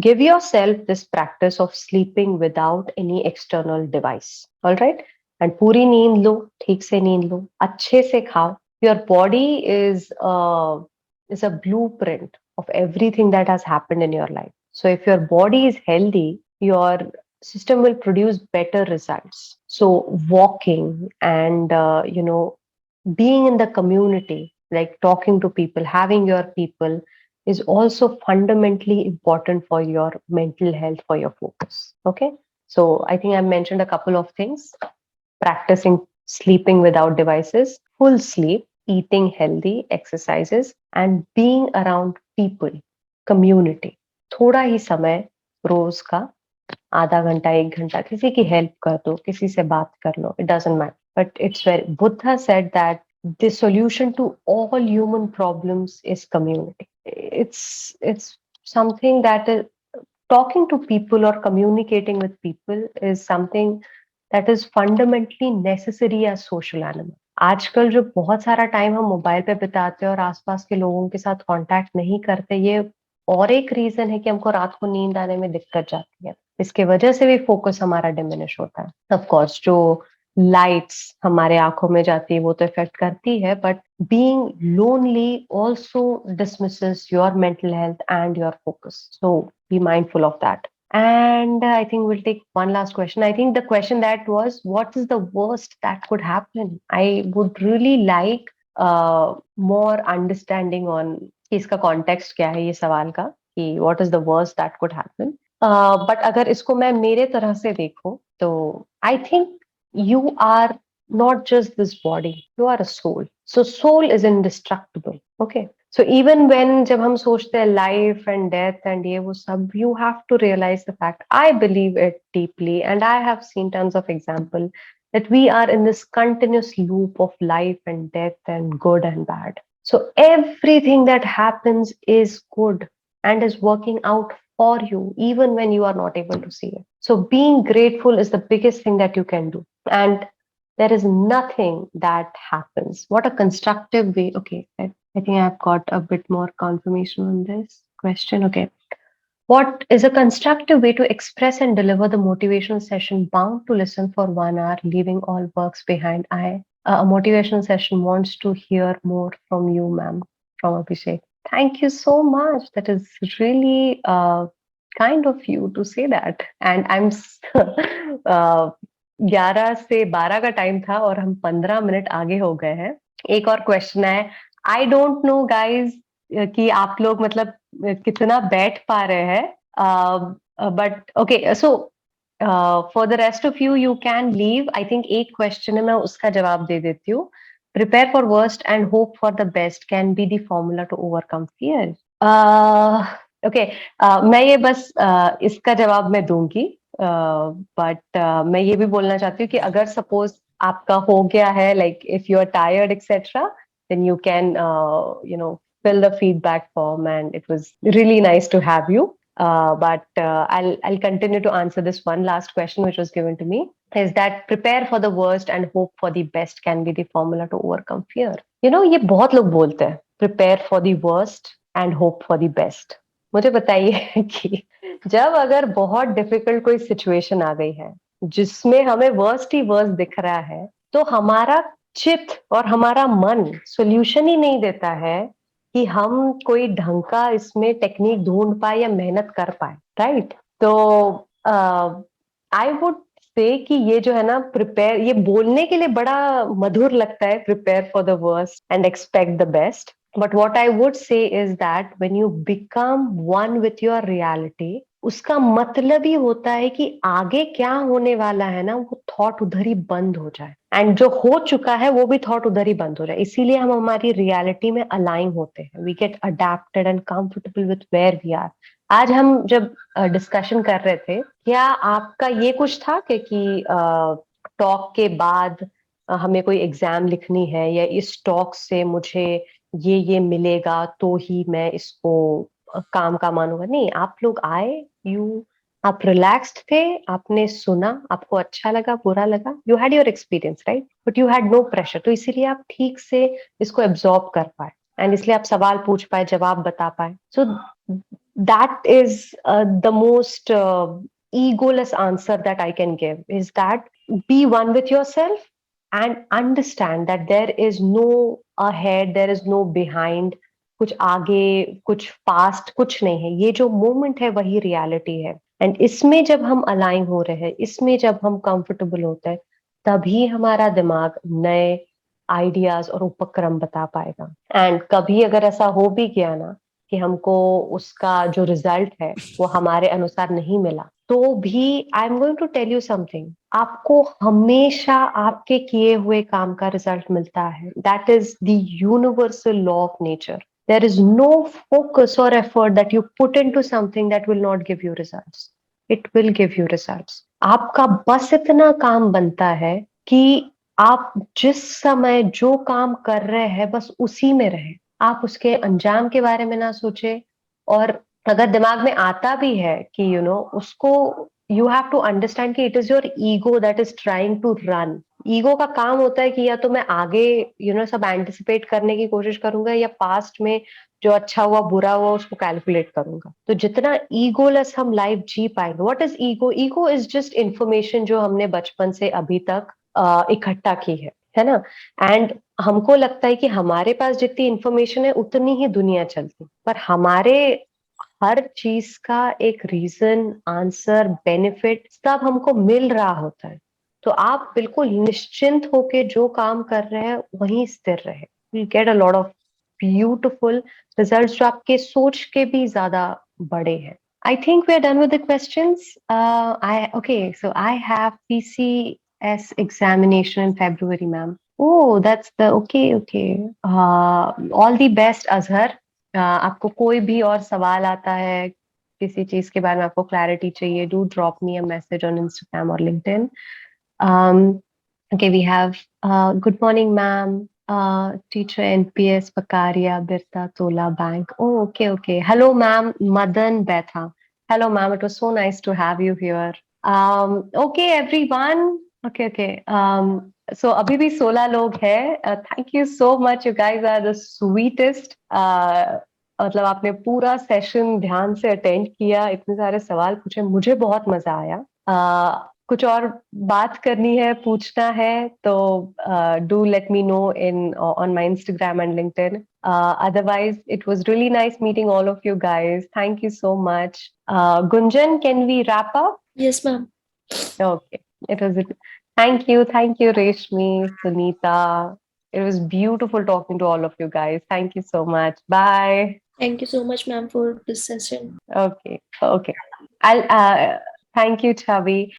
give yourself this practice of sleeping without any external device. All right, and पूरी नींद लो, ठीक से नींद लो, अच्छे से खाओ. Your body is a blueprint of everything that has happened in your life. So if your body is healthy, your system will produce better results. So walking and being in the community, like talking to people, having your people, is also fundamentally important for your mental health, for your focus. Okay, so I think I mentioned a couple of things: practicing sleeping without devices, full sleep, eating healthy, exercises, and being around people, community. थोड़ा ही समय रोज का, आधा घंटा, एक घंटा, किसी की help कर दो, किसी से बात कर लो, it doesn't matter. But it's very, Buddha said that the solution to all human problems is community. It's something that is, talking to people or communicating with people is something that is fundamentally necessary as social animal. आजकल जो बहुत सारा time हम mobile पे बिताते हैं और आसपास के लोगों के साथ कांटेक्ट नहीं करते, ये और एक रीजन है कि हमको रात को नींद आने में दिक्कत जाती है। इसके वजह से भी फोकस हमारा डिमिनिश होता है। ऑफ कोर्स जो लाइट्स हमारे आंखों में जाती है वो तो इफेक्ट करती है, but being lonely also dismisses your mental health and your focus, so be mindful of that. And I think we'll take one last question. I think the question that was, what is the worst that could happen? I would really like more understanding on इसका context क्या है ये सवाल का, कि what is the worst that could happen. But अगर इसको मैं मेरे तरह से देखूं तो I think you are not just this body, you are a soul. So soul is indestructible. Okay. So even when जब हम सोचते हैं life and death and ये वो सब, you have to realize the fact, I believe it deeply and I have seen tons of example that we are in this continuous loop of life and death and good and bad. So everything that happens is good and is working out for you, even when you are not able to see it. So being grateful is the biggest thing that you can do. And there is nothing that happens. What a constructive way. Okay, I think I've got a bit more confirmation on this question. Okay. What is a constructive way to express and deliver the motivational session bound to listen for 1 hour, leaving all works behind? A motivational session wants to hear more from you, ma'am, from Abhishek. Thank you so much. That is really kind of you to say that. And I'm 11 से 12 का time था और हम 15 minute आगे हो गए हैं। एक और क्वेश्चन है, आई डोंट नो गाइज कि आप लोग मतलब कितना बैठ पा रहे हैं, but okay, so for the rest of you, you can leave. I think एक क्वेश्चन है, मैं उसका जवाब दे देती हूँ. Prepare for worst and hope for the best can be the formula to overcome fear. Okay, मैं ये बस इसका जवाब मैं दूंगी, बट मैं ये भी बोलना चाहती हूँ कि अगर सपोज आपका हो गया है, like if you are tired etcetera, then you can fill the feedback form, and it was really nice to have you. But I'll continue to answer this one last question which was given to me, is that prepare for the worst and hope for the best can be the formula to overcome fear. ये बहुत लोग बोलते हैं, prepare for the worst and hope for the best. मुझे बताइए कि जब अगर बहुत डिफिकल्ट कोई सिचुएशन आ गई है जिसमें हमें वर्स्ट ही वर्स्ट दिख रहा है, तो हमारा चित्त और हमारा मन सॉल्यूशन ही नहीं देता है कि हम कोई ढंग का इसमें टेक्निक ढूंढ पाए या मेहनत कर पाए, राइट? तो आई वुड से कि ये जो है ना, प्रिपेयर, ये बोलने के लिए बड़ा मधुर लगता है, prepare for the worst and expect the best. But what I would say is that when you become one with your reality, उसका मतलब ही होता है कि आगे क्या होने वाला है ना, वो थॉट उधर ही बंद हो जाए, एंड जो हो चुका है वो भी थॉट उधर ही बंद हो जाए. इसीलिए हम हमारी रियलिटी में अलाइन होते हैं. We get adapted and comfortable with where we are. आज हम जब डिस्कशन कर रहे थे, क्या आपका ये कुछ था कि टॉक के बाद हमें कोई एग्जाम लिखनी है या इस टॉक से मुझे ये मिलेगा तो ही मैं इसको काम का मानूंगा? नहीं, आप लोग आए, आप रिलैक्स्ड थे, आपने सुना, आपको अच्छा लगा, बुरा लगा, you had your experience, right? But you had no pressure. तो इसीलिए आप ठीक से इसको एब्जॉर्ब कर पाए, एंड इसलिए आप सवाल पूछ पाए, जवाब बता पाए. So that is the most egoless answer that I can give, is that be one with yourself and understand that there is no ahead, there is no behind, कुछ आगे, कुछ पास्ट, कुछ नहीं है. ये जो मोमेंट है वही रियलिटी है, एंड इसमें जब हम अलाइन हो रहे हैं, इसमें जब हम कंफर्टेबल होते हैं, तभी हमारा दिमाग नए आइडियाज और उपक्रम बता पाएगा. एंड कभी अगर ऐसा हो भी गया ना कि हमको उसका जो रिजल्ट है वो हमारे अनुसार नहीं मिला, तो भी I am going to tell you something, आपको हमेशा आपके किए हुए काम का रिजल्ट मिलता है. That is the universal law of nature. There is no focus or effort that you put into something that will not give you results. It will give you results. आपका बस इतना काम बनता है कि आप जिस समय जो काम कर रहे हैं बस उसी में रहे, आप उसके अंजाम के बारे में ना सोचे। और अगर दिमाग में आता भी है कि उसको, यू हैव टू अंडरस्टैंड कि it is your ego that is trying to run. Ego का काम होता है कि या तो मैं आगे सब एंटिसिपेट करने की कोशिश करूंगा, या पास्ट में जो अच्छा हुआ बुरा हुआ उसको कैलकुलेट करूंगा। तो जितना ईगोलेस हम लाइफ जी पाएंगे। What is ego? Ego is just information जो हमने बचपन से अभी तक इकट्ठा की है ना। एंड हमको लगता है कि हमारे पास जितनी इंफॉर्मेशन है उतनी ही दुनिया चलती, पर हमारे हर चीज का एक रीजन, आंसर, बेनिफिट सब हमको मिल रहा होता है। तो आप बिल्कुल निश्चिंत होके जो काम कर रहे हैं वहीं स्थिर रहे, you get a lot of beautiful results जो आपके सोच के भी ज्यादा बड़े हैं। I think we're done with the questions. So I have PCS examination in February, ma'am. Oh, that's the okay. All the best, Azhar. आपको कोई भी और सवाल आता है, किसी चीज के बारे में आपको क्लैरिटी चाहिए, do drop me a message on Instagram or LinkedIn. Okay, we have good morning, ma'am. Teacher NPS Pakaria Birta Tola Bank. Oh, okay. Hello, ma'am. Madan Betha. Hello, ma'am. It was so nice to have you here. Okay, everyone. Okay. So अभी भी 16 लोग हैं. Thank you so much. You guys are the sweetest. मतलब आपने पूरा session ध्यान से attend किया, इतने सारे सवाल पूछे, मुझे बहुत मजा आया। कुछ और बात करनी है, पूछना है तो do let me know in on my Instagram and LinkedIn. Otherwise, it was really nice meeting all of you guys. Thank you so much. Gunjan, can we wrap up? Yes, ma'am. Okay. It was. Thank you, Reshmi, Sunita. It was beautiful talking to all of you guys. Thank you so much. Bye. Thank you so much, ma'am, for this session. Okay. I'll. Thank you, Chavi.